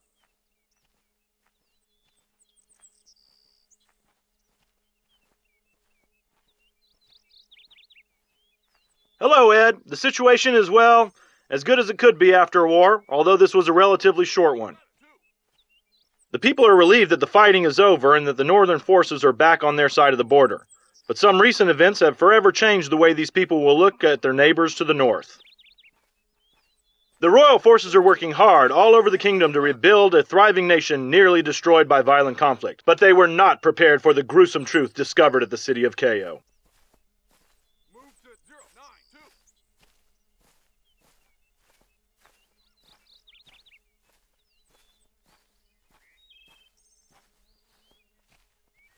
Hello, Ed. The situation is, well, as good as it could be after a war, although this was a relatively short one. The people are relieved that the fighting is over and that the northern forces are back on their side of the border. But some recent events have forever changed the way these people will look at their neighbors to the north. The royal forces are working hard all over the kingdom to rebuild a thriving nation nearly destroyed by violent conflict, but they were not prepared for the gruesome truth discovered at the city of Ko.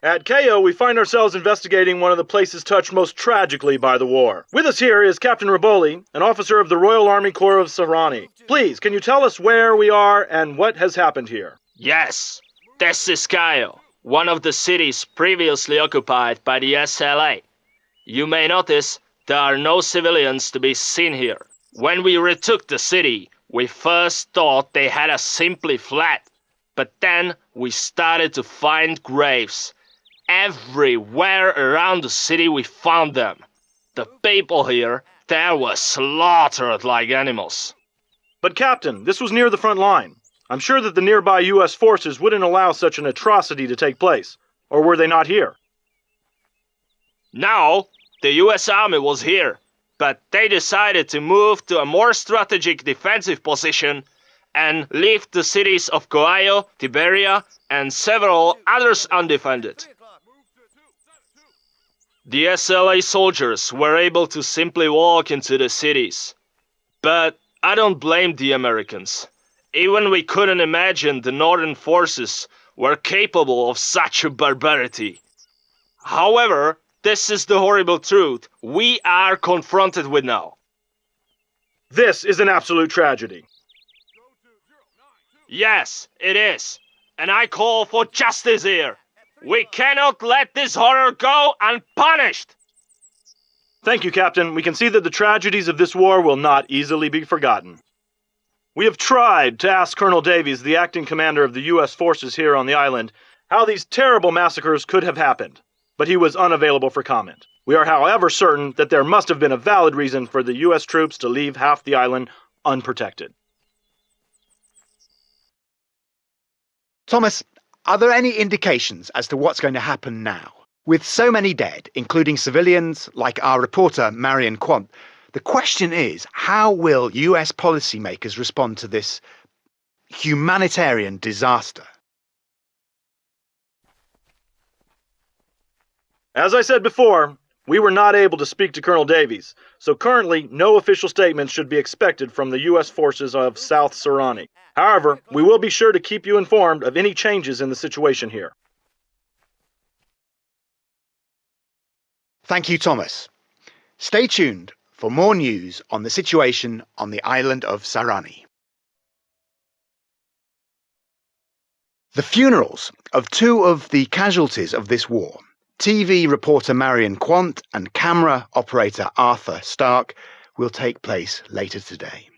At Ko, we find ourselves investigating one of the places touched most tragically by the war. With us here is Captain Raboli, an officer of the Royal Army Corps of Sahrani. Please, can you tell us where we are and what has happened here? Yes, this is Ko, one of the cities previously occupied by the SLA. You may notice there are no civilians to be seen here. When we retook the city, we first thought they had us simply flat, but then we started to find graves. Everywhere around the city we found them. The people here, they were slaughtered like animals. But Captain, this was near the front line. I'm sure that the nearby U.S. forces wouldn't allow such an atrocity to take place. Or were they not here? No, the U.S. Army was here, but they decided to move to a more strategic defensive position and leave the cities of Coayo, Tiberia, and several others undefended. The SLA soldiers were able to simply walk into the cities. But I don't blame the Americans. Even we couldn't imagine the northern forces were capable of such a barbarity. However, this is the horrible truth we are confronted with now. This is an absolute tragedy. Yes, it is. And I call for justice here. We cannot let this horror go unpunished! Thank you, Captain. We can see that the tragedies of this war will not easily be forgotten. We have tried to ask Colonel Davies, the acting commander of the U.S. forces here on the island, how these terrible massacres could have happened, but he was unavailable for comment. We are, however, certain that there must have been a valid reason for the U.S. troops to leave half the island unprotected. Thomas, are there any indications as to what's going to happen now? With so many dead, including civilians like our reporter Marion Quant, the question is, how will US policymakers respond to this humanitarian disaster? As I said before, we were not able to speak to Colonel Davies, so currently no official statements should be expected from the U.S. forces of South Sahrani. However, we will be sure to keep you informed of any changes in the situation here. Thank you, Thomas. Stay tuned for more news on the situation on the island of Sahrani. The funerals of two of the casualties of this war, TV reporter Marion Quant and camera operator Arthur Stark, will take place later today.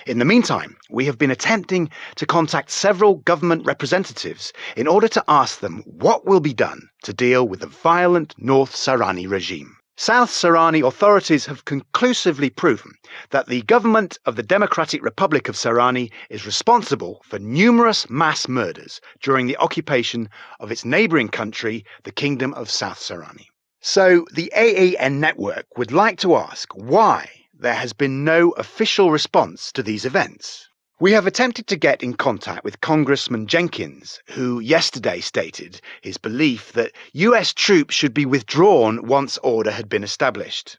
In the meantime, we have been attempting to contact several government representatives in order to ask them what will be done to deal with the violent North Sahrani regime. South Sahrani authorities have conclusively proven that the government of the Democratic Republic of Sahrani is responsible for numerous mass murders during the occupation of its neighbouring country, the Kingdom of South Sahrani. So the AAN network would like to ask why there has been no official response to these events. We have attempted to get in contact with Congressman Jenkins, who yesterday stated his belief that US troops should be withdrawn once order had been established.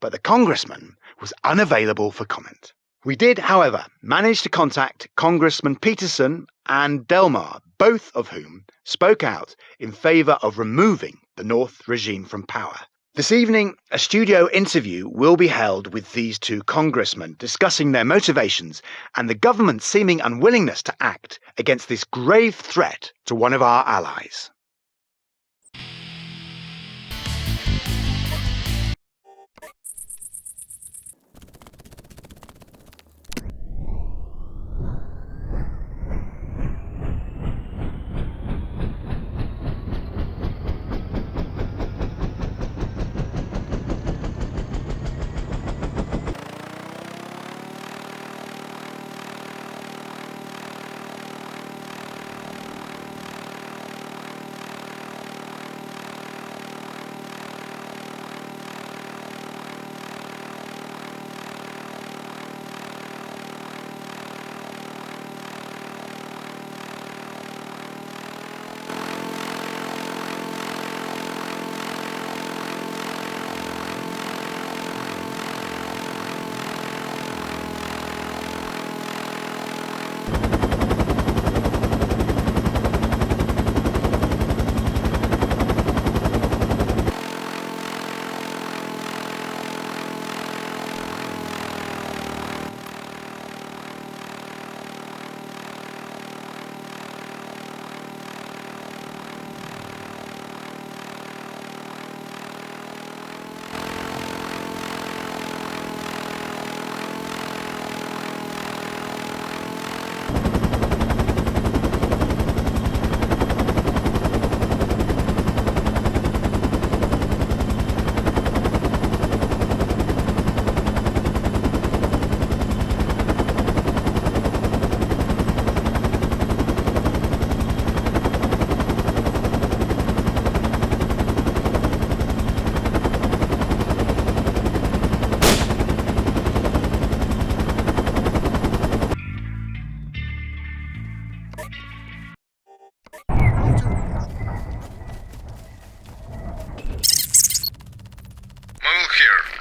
But the congressman was unavailable for comment. We did, however, manage to contact Congressman Peterson and Delmar, both of whom spoke out in favour of removing the North regime from power. This evening, a studio interview will be held with these two congressmen discussing their motivations and the government's seeming unwillingness to act against this grave threat to one of our allies.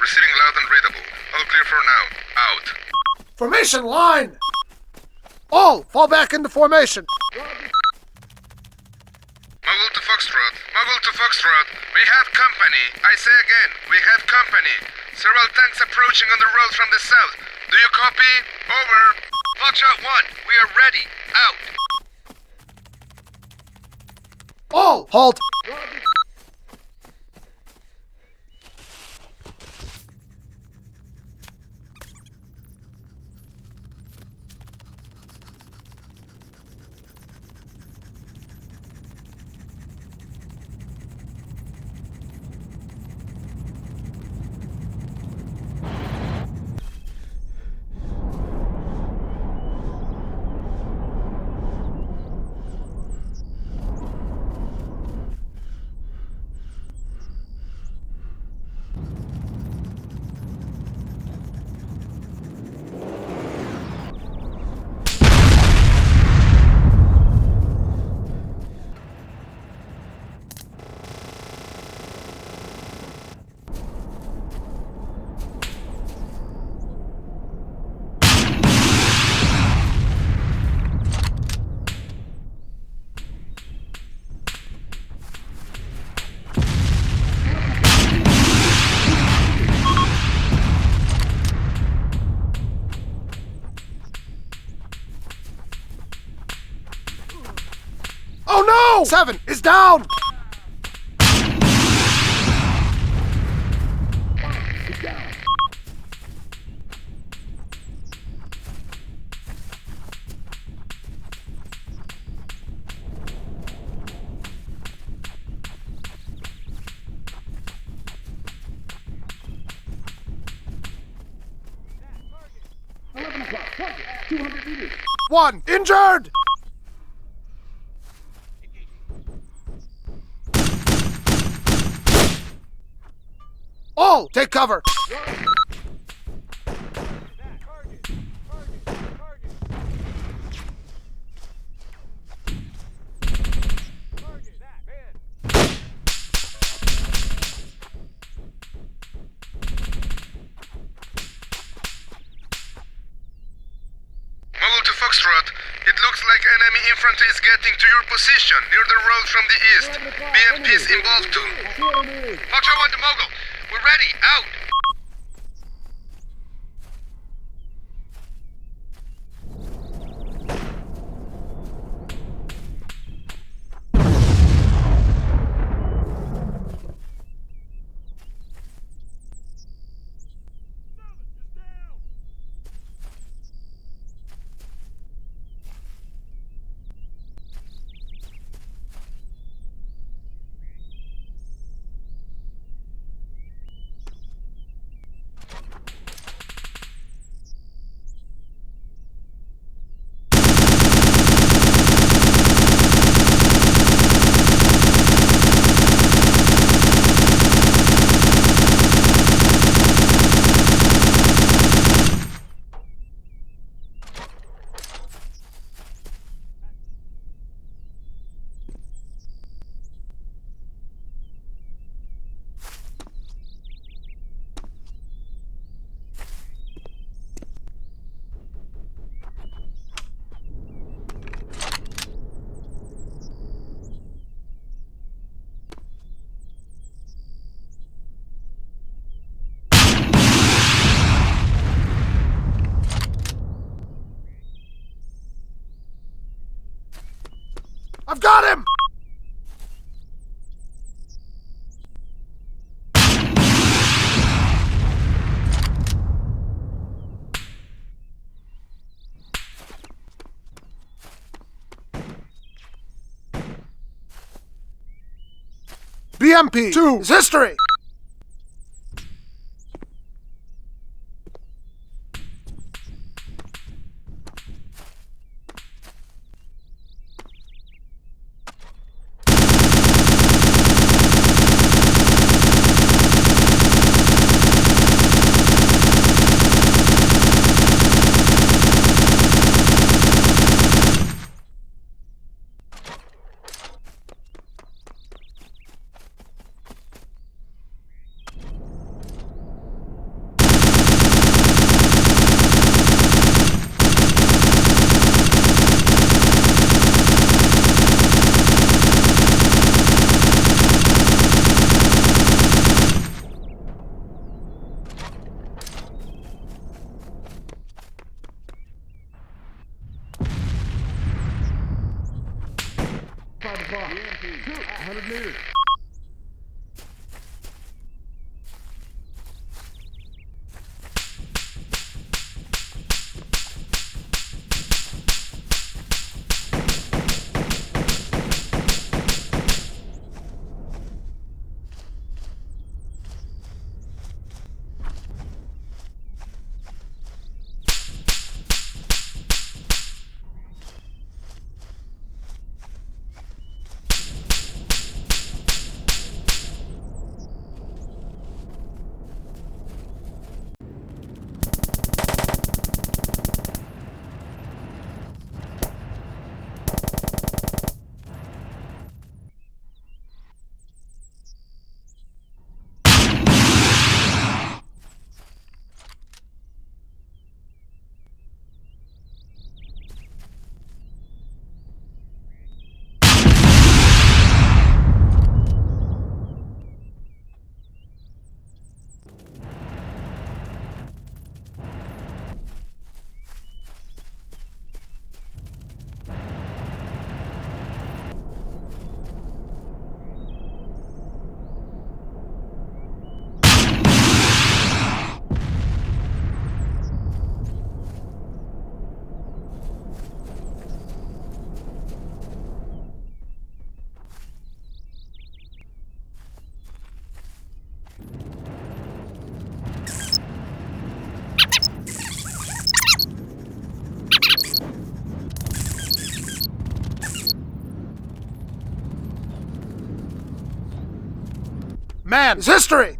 Receiving loud and readable. All clear for now. Out. Formation line! All fall back into formation. Mogul to Foxtrot. Mogul to Foxtrot. We have company. I say again, we have company. Several tanks approaching on the road from the south. Do you copy? Over. Foxtrot 1, we are ready. Out. All halt! Oh no! 7 is down! One injured! All take cover! Mogul to Foxtrot. It looks like enemy infantry is getting to your position near the road from the east. BMP is involved too. Foxtrot 1 to Mogul. We're ready. Out. I've got him! BMP 2 is history! Man is history!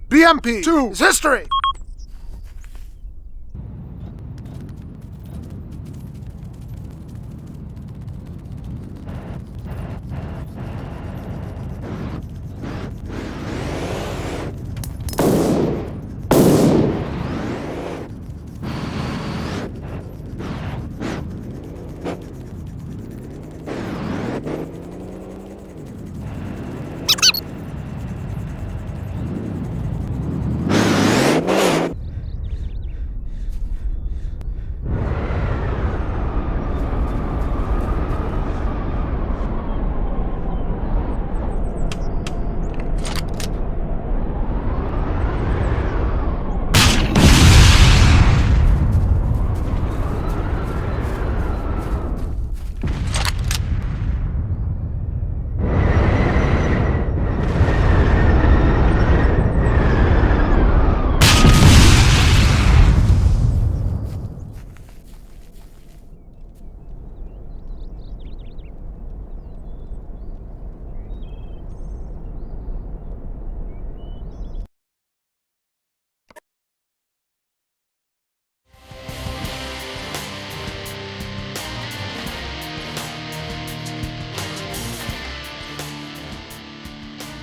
BMP 2 is history!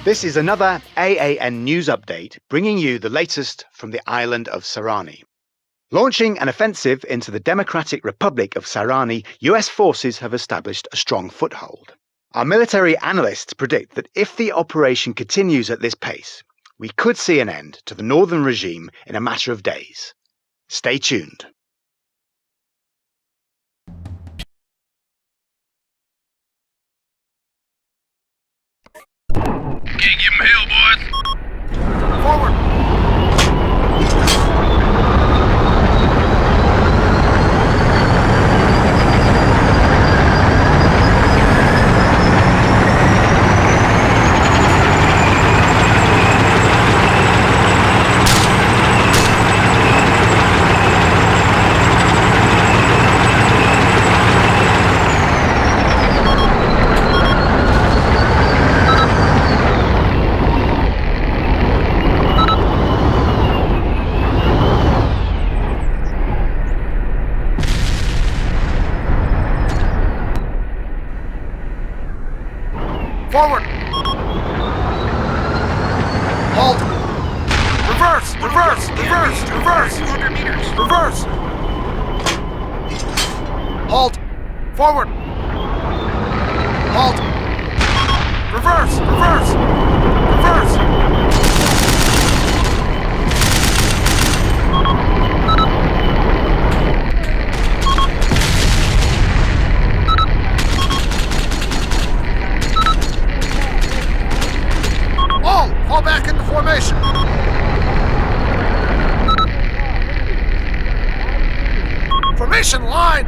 This is another AAN news update bringing you the latest from the island of Sahrani. Launching an offensive into the Democratic Republic of Sahrani, US forces have established a strong foothold. Our military analysts predict that if the operation continues at this pace, we could see an end to the northern regime in a matter of days. Stay tuned. Can't give him hell, boys. Forward! Forward! Halt! Reverse! Reverse! Reverse! Reverse! 200 meters! Reverse! Halt! Forward! Halt! Reverse! Reverse! Reverse! Fall back into formation. Formation line.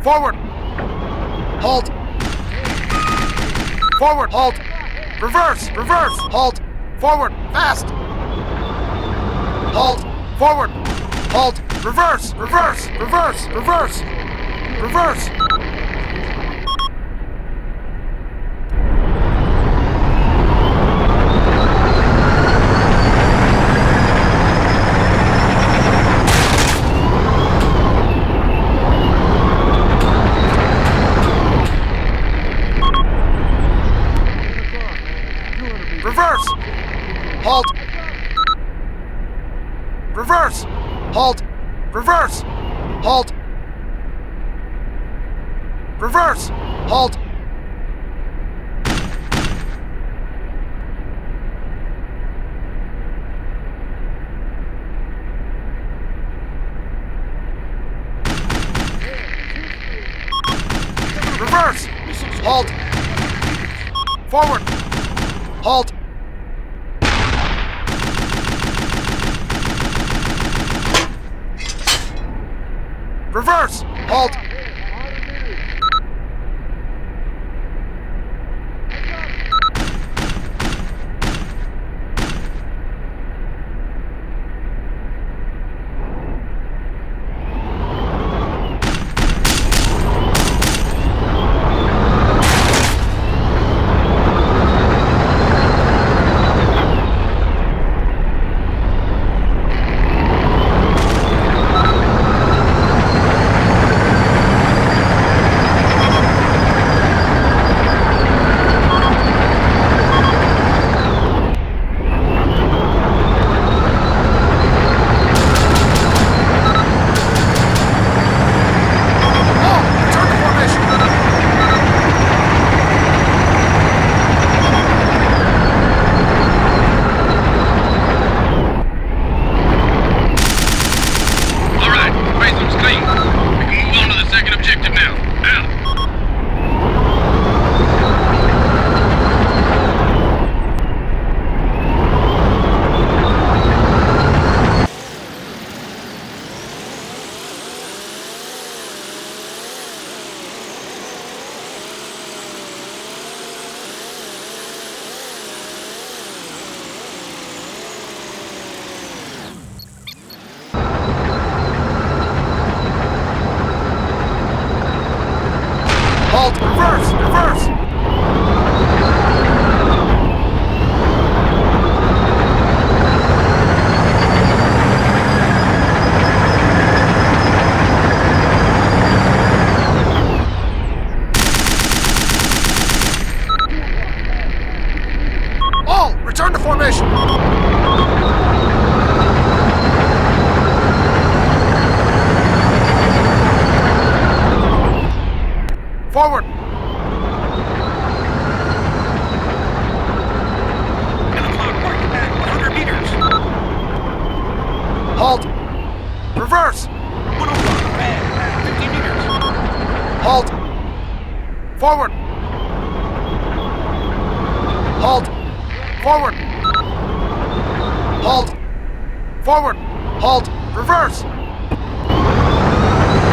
Forward. Halt. Forward. Halt. Reverse. Reverse. Halt. Forward. Fast. Halt. Forward. Halt. Reverse. Reverse. Reverse. Reverse. Reverse! Reverse! Halt! Reverse! Halt! Reverse! Halt! Reverse! Halt! Reverse! Halt! Forward! Halt! Reverse! Halt! Return to formation. Forward. 10 o'clock, marking back 100 meters. Halt. Reverse. 1 o'clock, back 50 meters. Halt. Forward. Halt. Forward. Halt. Forward. Halt. Reverse.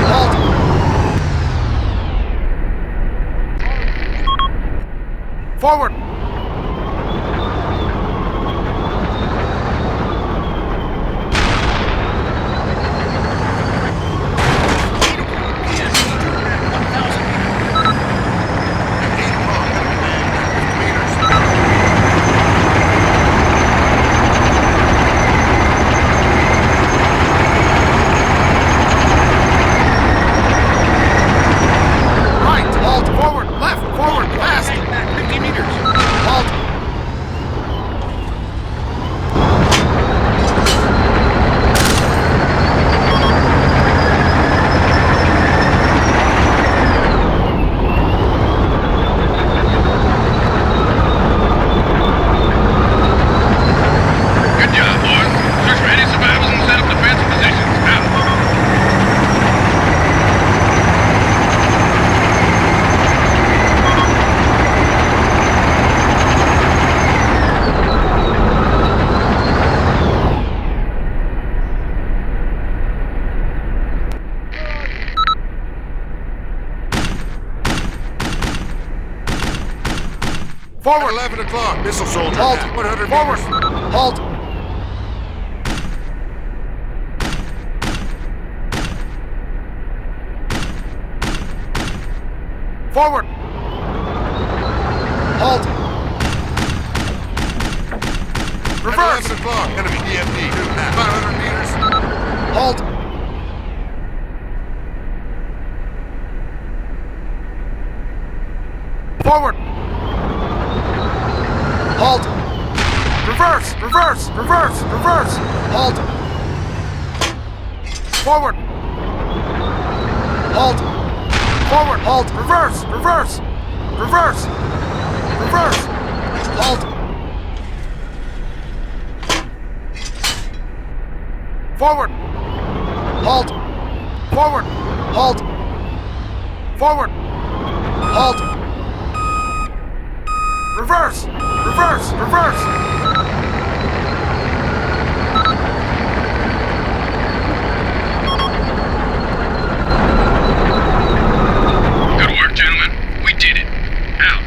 Halt. Forward. Forward! 11 o'clock, missile soldier. Halt! 100 Forward! meters. Halt! Forward! Halt! Reverse! 11 o'clock, enemy DFD. 500 meters. Halt! Forward! Halt! Reverse! Reverse! Reverse! Reverse! Halt! Forward! Halt! Forward! Halt! Reverse! Reverse! Reverse! Reverse! Halt! Forward! Halt! Forward! Halt! Forward! Halt! Reverse! Reverse! Reverse! Good work, gentlemen. We did it. Out.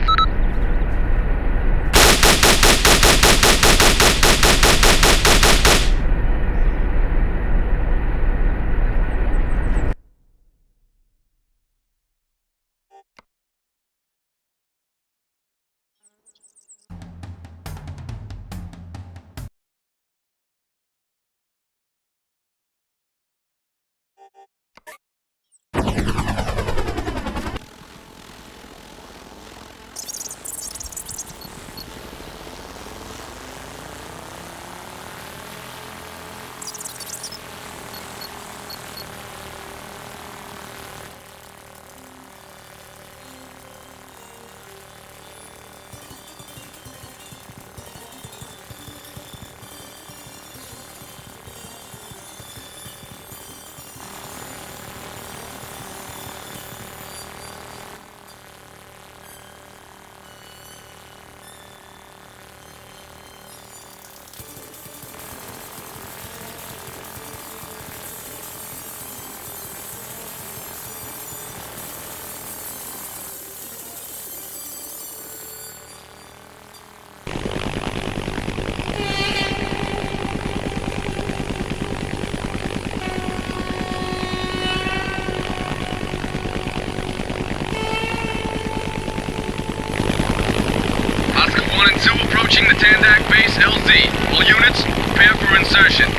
Approaching the Tandak base LZ. All units, prepare for insertion.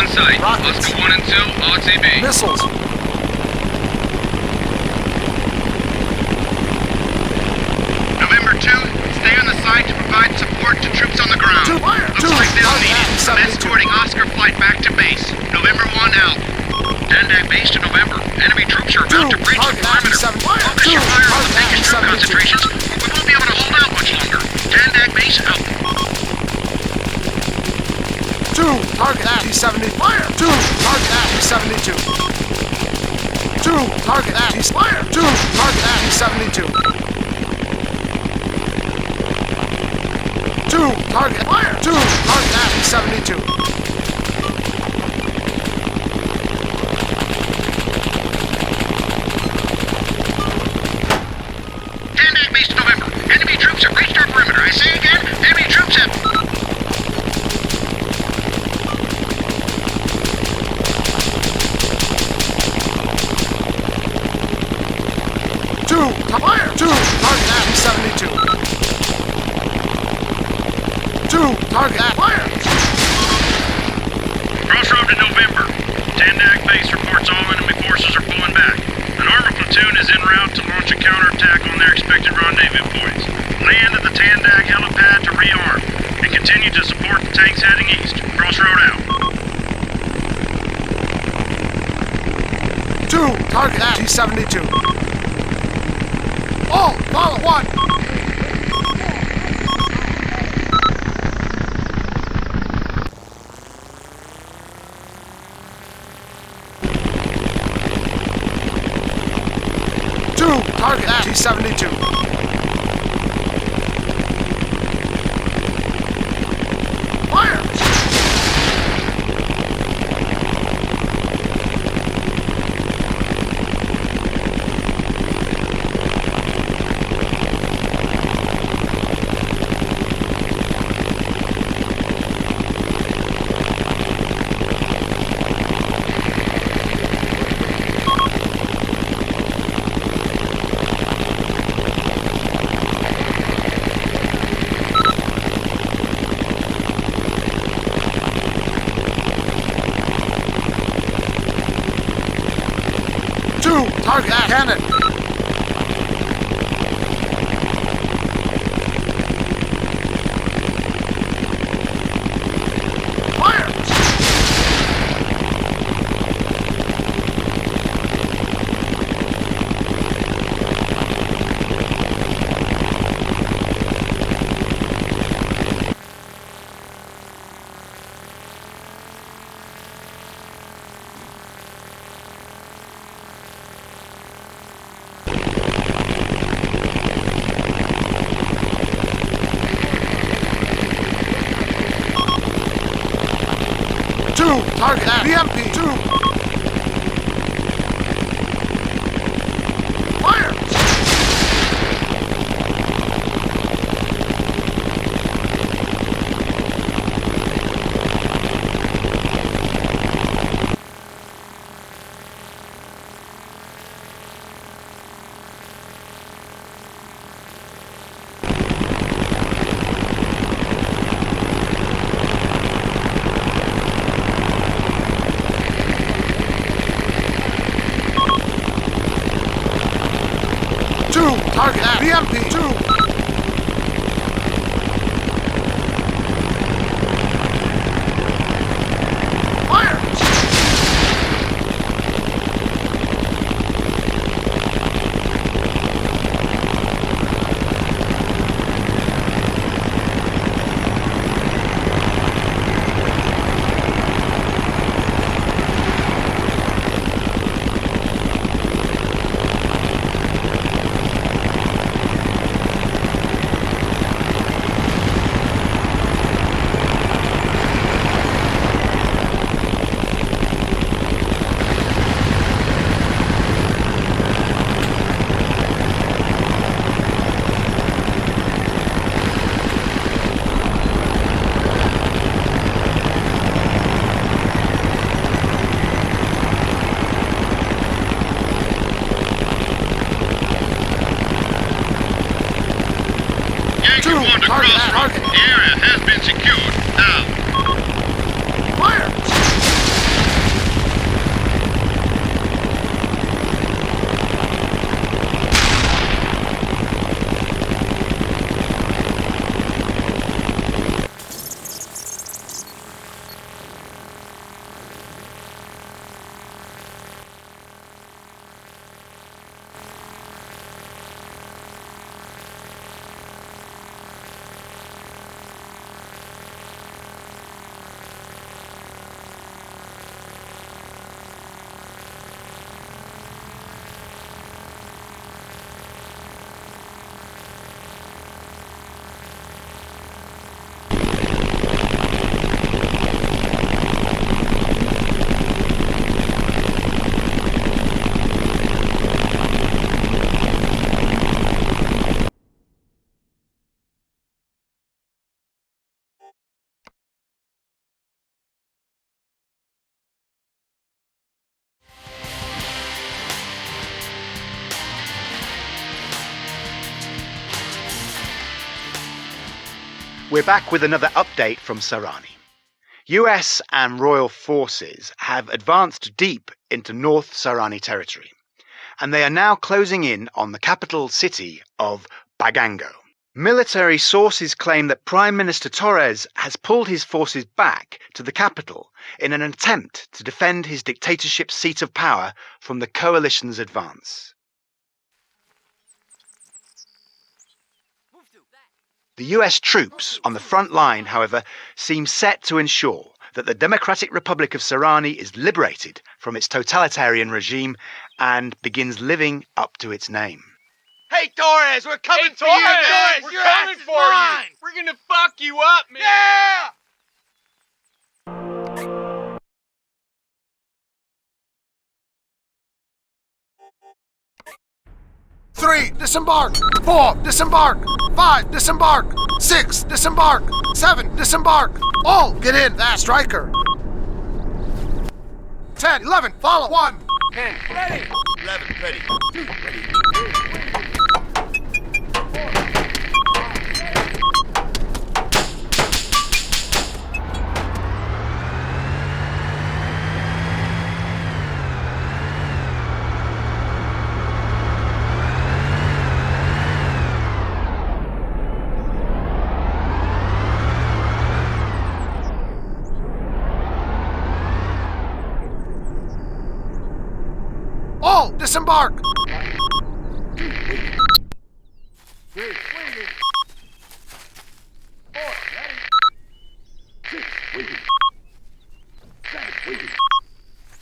on site. Rockets. Oscar 1 and 2, RTB. Missiles. November 2, stay on the site to provide support to troops on the ground. Looks like they'll need it. I'm escorting Oscar flight back to base. November 1 out. Tandag base to November. Enemy troops are about to breach the perimeter. Focus your fire on the biggest troop concentrations, or we won't be able to hold out much longer. Tandag base out. 2, target at T-70. Fire! 2, target at T-72. 2, target at T-Fire! 2, target at T-72. 2, target fire! 2, target at T-72. Tandag base to November. Enemy troops have reached our perimeter. I say again, enemy troops have... 2, fire! 2, target at T-72. 2, target at fire! Crossroad to November. Tandag base reports all enemy forces are pulling back. An Arma platoon is en route to launch a counterattack on their expected rendezvous points. Land at the Tandag helipad to rearm, and continue to support the tanks heading east. Crossroad out. 2, target at T-72. All, follow 1. 2, target at T-72. Fire! 2, target at cannon. Fire! 2, target at BMP. 2. Fire! 2, target at BMP. 2. Fire! 2, We're back with another update from Sahrani. US and Royal forces have advanced deep into North Sahrani territory, and they are now closing in on the capital city of Bagango. Military sources claim that Prime Minister Torres has pulled his forces back to the capital in an attempt to defend his dictatorship seat of power from the coalition's advance. The US troops on the front line, however, seem set to ensure that the Democratic Republic of Sahrani is liberated from its totalitarian regime and begins living up to its name. Hey, Torres, we're coming for you, man. We're coming for you. We're gonna fuck you up, man. Yeah! Three, disembark. 4, disembark. 5, disembark. 6, disembark. 7, disembark. All get in that striker. 10, 11, follow. 1. 10, ready. 11, ready. 2, ready. All disembark. 2, waiting. 3, waiting. 4, ready. 6, waiting. 7, waiting.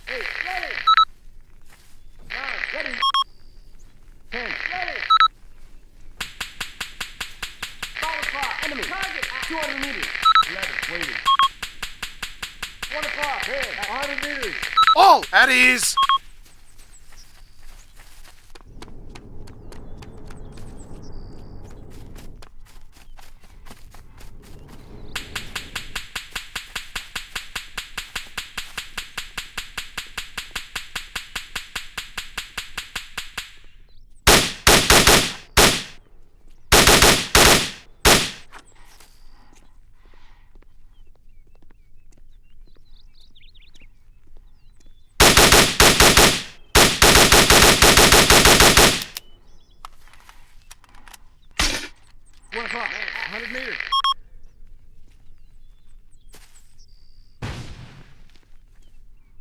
8, ready. 9, ready. 10, ready. Solid fire. Enemy. Target at 200 meters. 11, waiting. 1 o'clock. 10, at 100 meters. All at ease.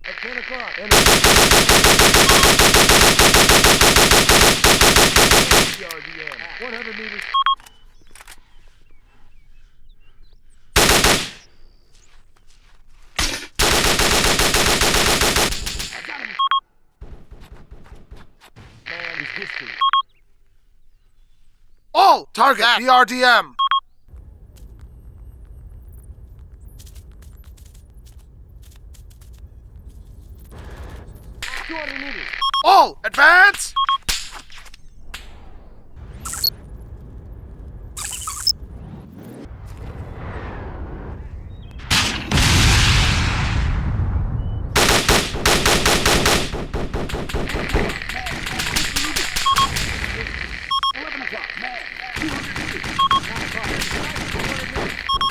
At 10 o'clock. 100 meters. I got him. Man is history. All target PRDM. All advance.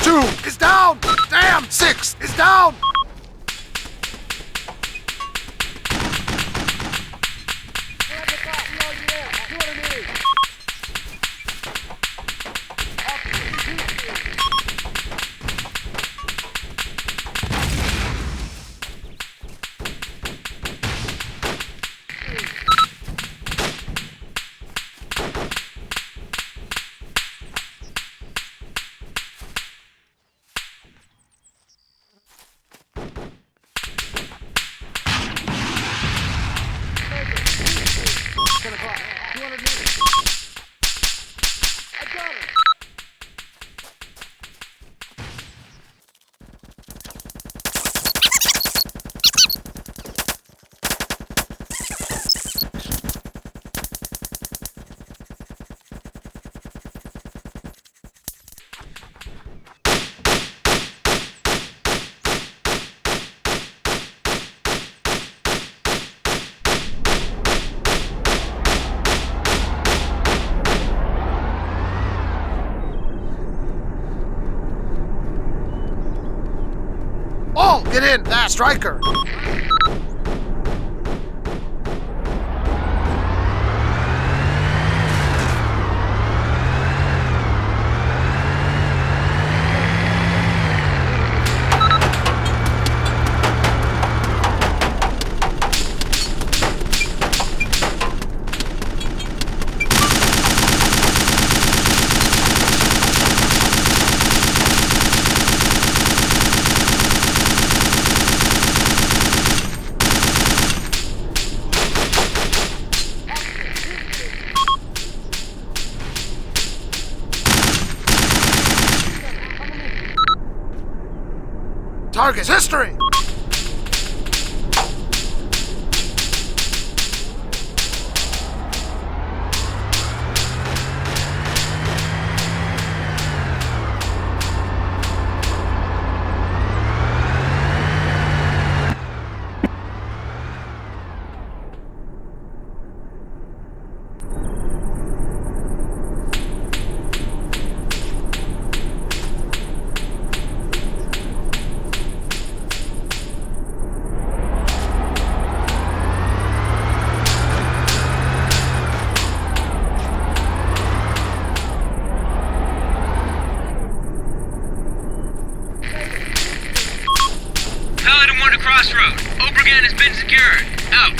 Two is down. Damn. 6 is down. Striker! Target's history! Crossroad. Obregan has been secured. Out.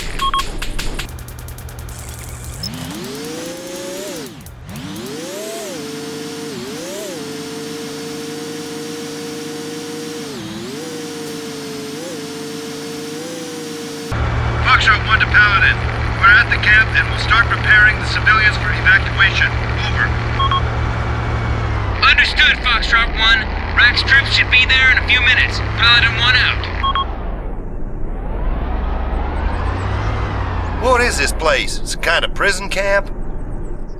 Foxtrot 1 to Paladin. We're at the camp and we'll start preparing the civilians for evacuation. Over. Understood, Foxtrot 1. Rack's troops should be there in a few minutes. Paladin 1 out. What is this place? It's a kind of prison camp?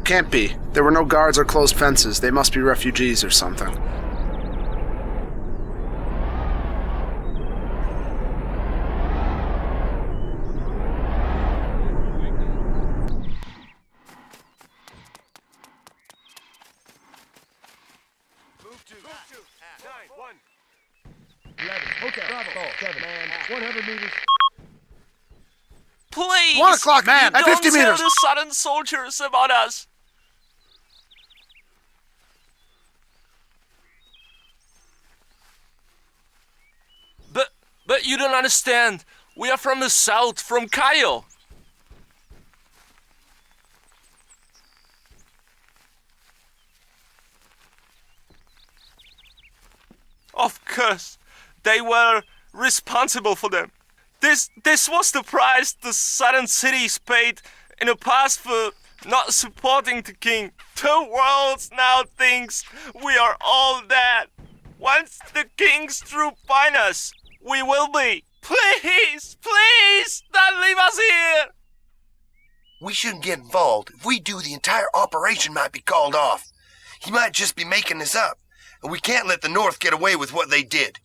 Can't be. There were no guards or closed fences. They must be refugees or something. Please! 1 o'clock, man! At 50 Don't tell meters! the Southern soldiers about us! But you don't understand. We are from the south, from Cayo. Of course, they were responsible for them. This was the price the southern cities paid in the past for not supporting the king. The world now thinks we are all dead. Once the king's troops find us, we will be. Please, please, don't leave us here. We shouldn't get involved. If we do, the entire operation might be called off. He might just be making this up, and we can't let the North get away with what they did.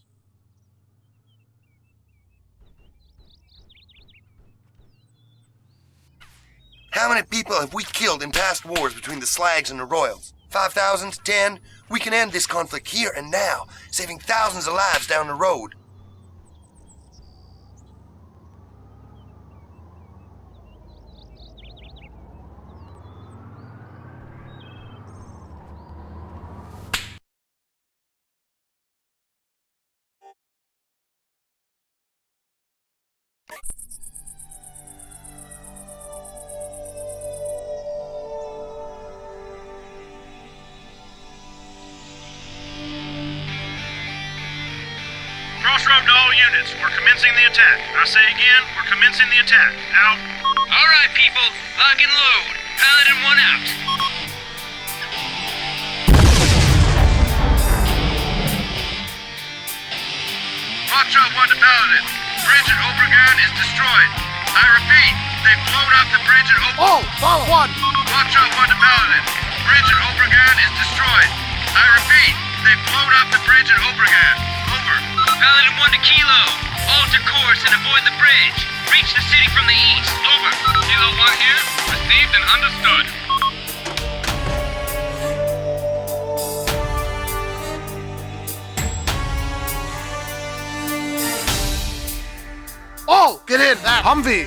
How many people have we killed in past wars between the Slags and the Royals? 5,000? 10? We can end this conflict here and now, saving thousands of lives down the road. Crossroad to all units. We're commencing the attack. I say again, we're commencing the attack. Out. All right, people. Lock and load. Paladin 1 out. Foxtrot 1 to Paladin. Bridge at Obregan is destroyed. I repeat, they've blown up the bridge at Obregan. Oh, follow 1! Foxtrot 1 to Paladin. Bridge at Obregan is destroyed. I repeat, they've blown up the bridge at Obregan. Over. Paladin 1 to Kilo. Alter course and avoid the bridge. Reach the city from the east. Over. Kilo 1 here. Received and understood. All get in that Humvee.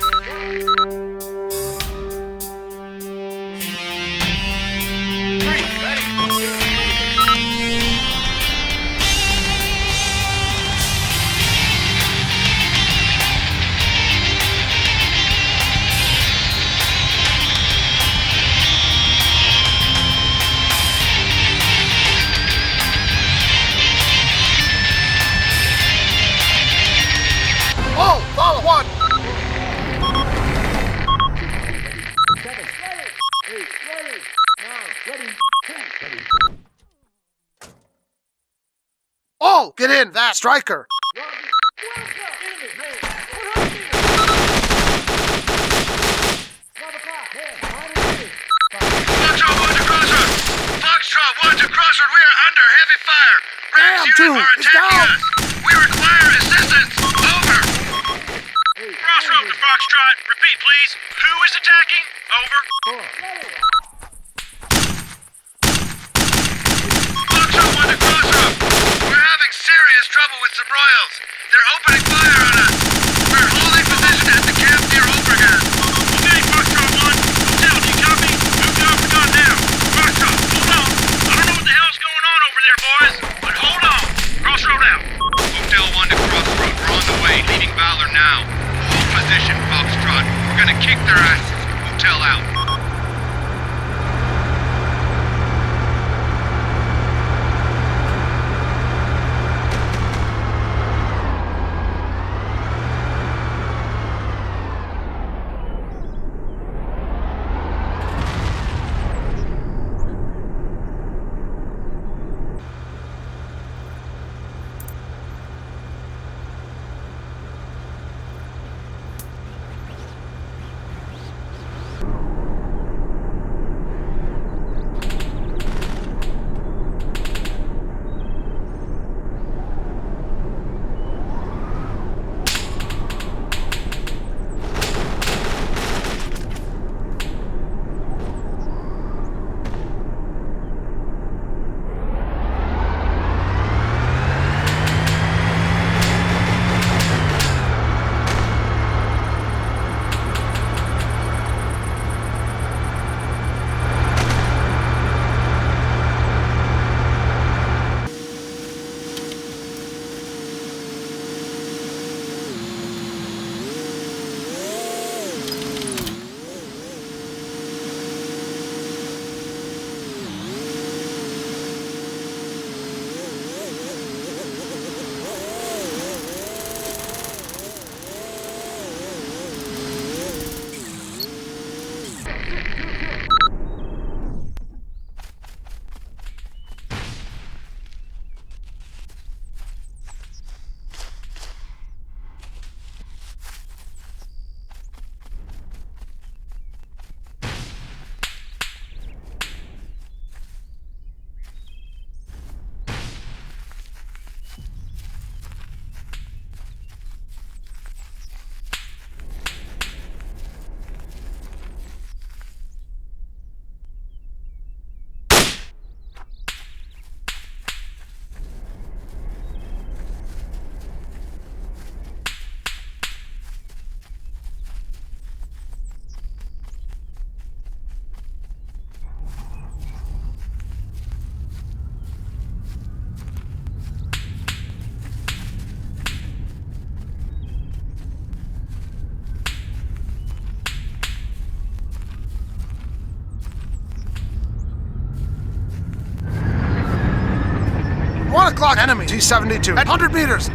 All follow one. All get in that striker. Foxtrot 1 to Crossroad, we are under heavy fire. Ram 2 is down. We require assistance. Over. Crossroad to Foxtrot. Repeat, please. Who is attacking? Over. Foxtrot 1 to Crossroad. We're having serious trouble with some royals. They're opening fire on us. We're holding position at the camp near Overgas. Okay, Foxtrot 1. Hotel, do you copy? Move to African now. Foxtrot, hold on. I don't know what the hell's going on over there, boys, but hold on. Crossroad out. Hotel 1 to Crossroad. We're on the way, leading Valor now. Hold position, Foxtrot. We're gonna kick their asses. Hotel out. O'clock enemy, T-72, at 100 meters.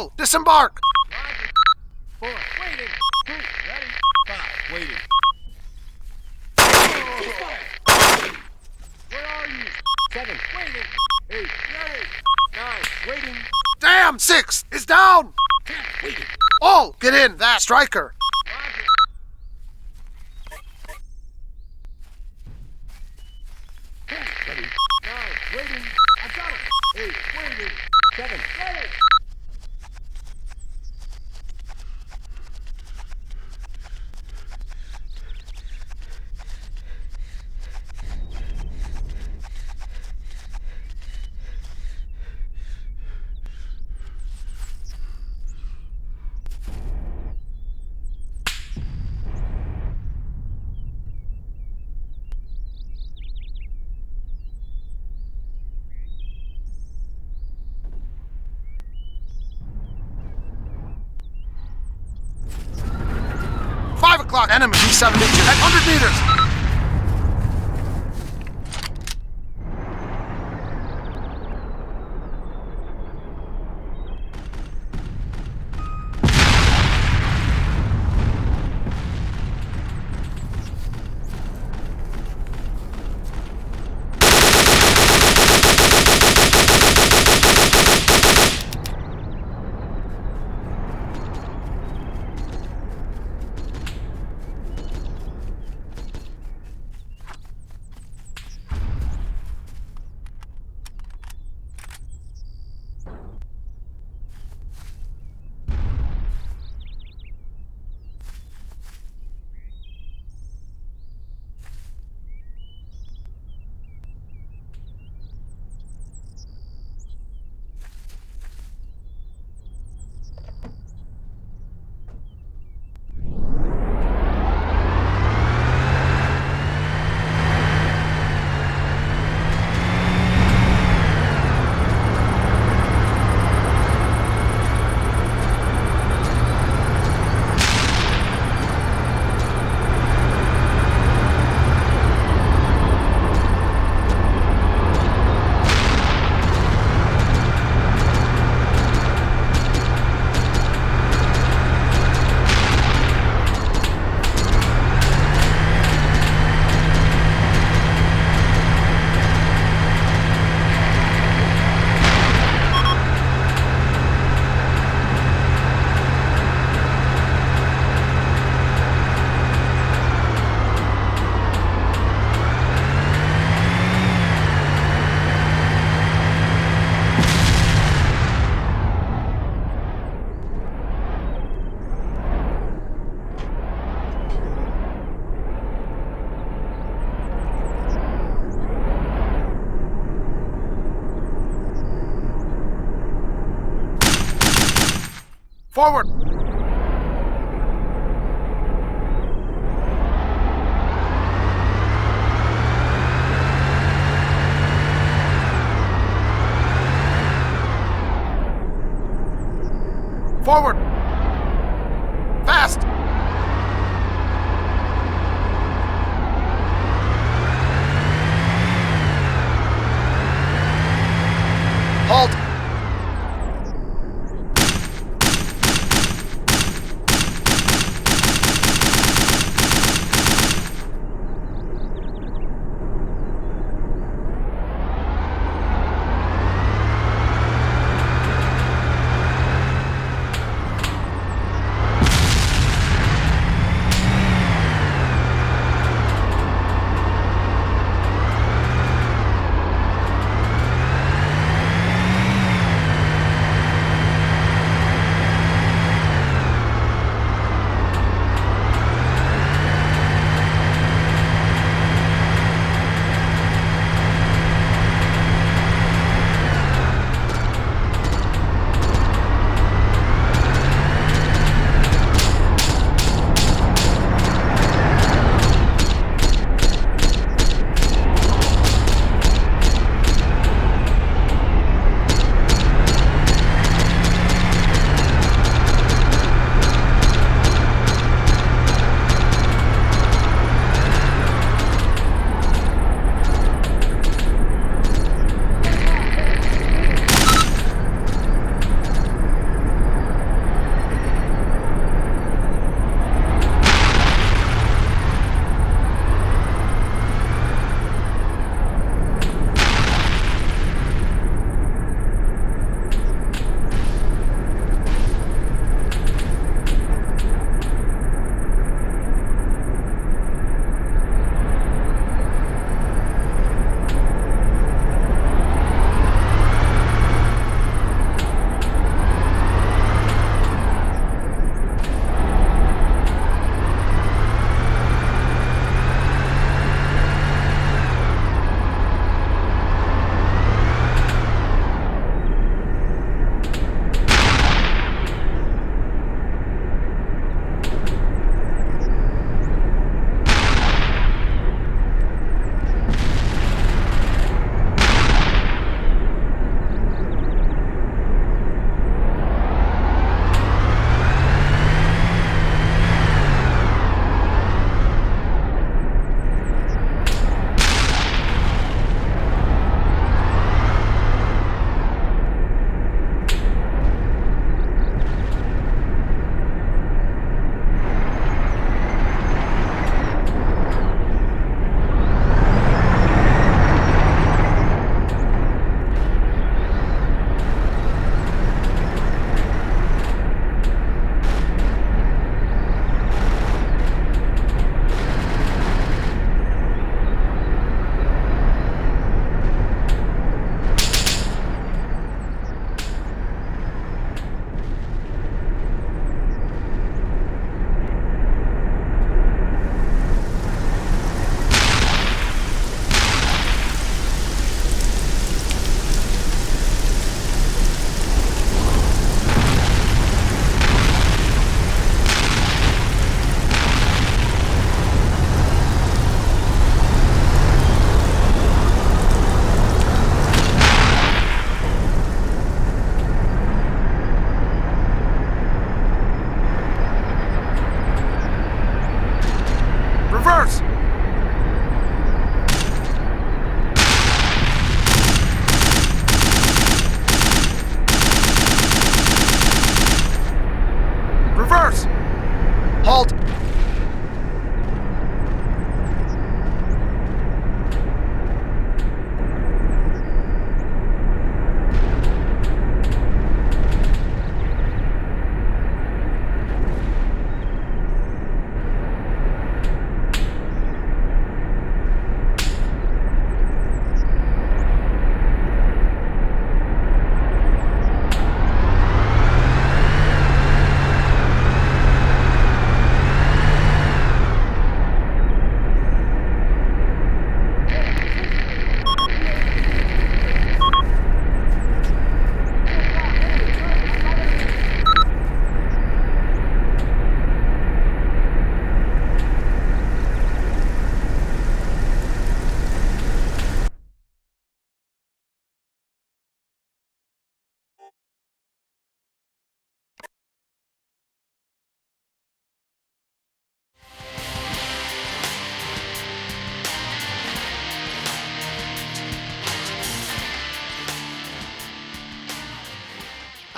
All, disembark! 4, waiting. 2, ready. 5, waiting. Where are you? 7, waiting. 8, ready. 9, waiting. Damn, 6 is down! 10, waiting. All, get in, that striker. Roger. 10, ready. 9, waiting. I've got it. 8, waiting. 7, ready. Enemy T-72 at 100 meters. Forward! Forward! Fast! Halt!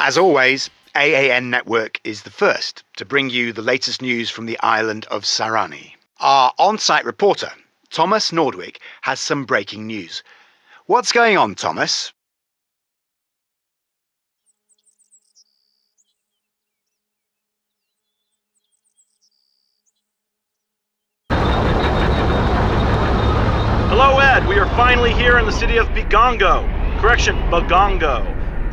As always, AAN Network is the first to bring you the latest news from the island of Sahrani. Our on-site reporter, Thomas Nordwick, has some breaking news. What's going on, Thomas? Hello, Ed. We are finally here in the city of Bagongo,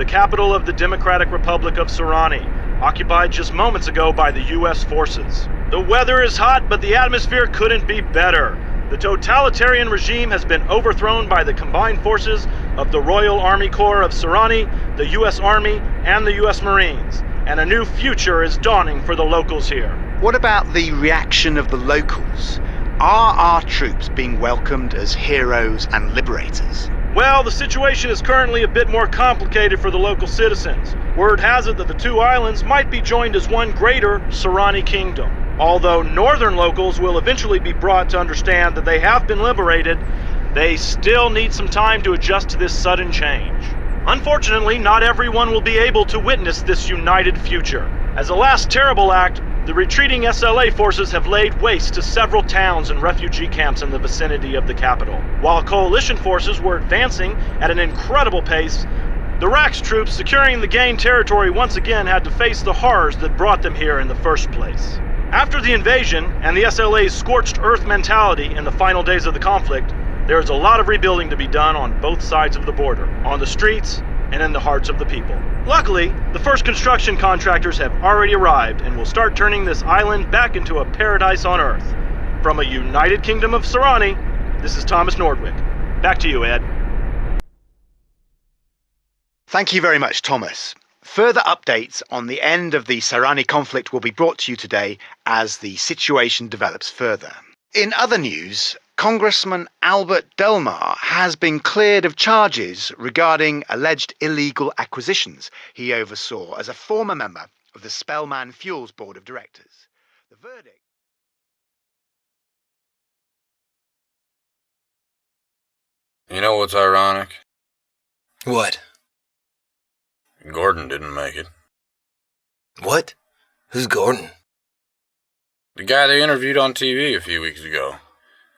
the capital of the Democratic Republic of Sahrani, occupied just moments ago by the U.S. forces. The weather is hot, but the atmosphere couldn't be better. The totalitarian regime has been overthrown by the combined forces of the Royal Army Corps of Sahrani, the U.S. Army, and the U.S. Marines, and a new future is dawning for the locals here. What about the reaction of the locals? Are our troops being welcomed as heroes and liberators? Well, the situation is currently a bit more complicated for the local citizens. Word has it that the two islands might be joined as one greater Sahrani kingdom. Although northern locals will eventually be brought to understand that they have been liberated, they still need some time to adjust to this sudden change. Unfortunately, not everyone will be able to witness this united future. As a last terrible act, the retreating SLA forces have laid waste to several towns and refugee camps in the vicinity of the capital. While coalition forces were advancing at an incredible pace, the RAX troops securing the gained territory once again had to face the horrors that brought them here in the first place. After the invasion and the SLA's scorched earth mentality in the final days of the conflict, there is a lot of rebuilding to be done on both sides of the border, on the streets and in the hearts of the people. Luckily, the first construction contractors have already arrived and will start turning this island back into a paradise on Earth. From a united kingdom of Sahrani, this is Thomas Nordwick. Back to you, Ed. Thank you very much, Thomas. Further updates on the end of the Sahrani conflict will be brought to you today as the situation develops further. In other news, Congressman Albert Delmar has been cleared of charges regarding alleged illegal acquisitions he oversaw as a former member of the Spellman Fuels Board of Directors. The verdict... You know what's ironic? What? Gordon didn't make it. What? Who's Gordon? The guy they interviewed on TV a few weeks ago.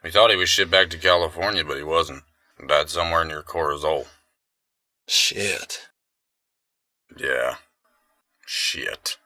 We thought he was shipped back to California, but he wasn't. He died somewhere near Corazol. Shit. Yeah. Shit.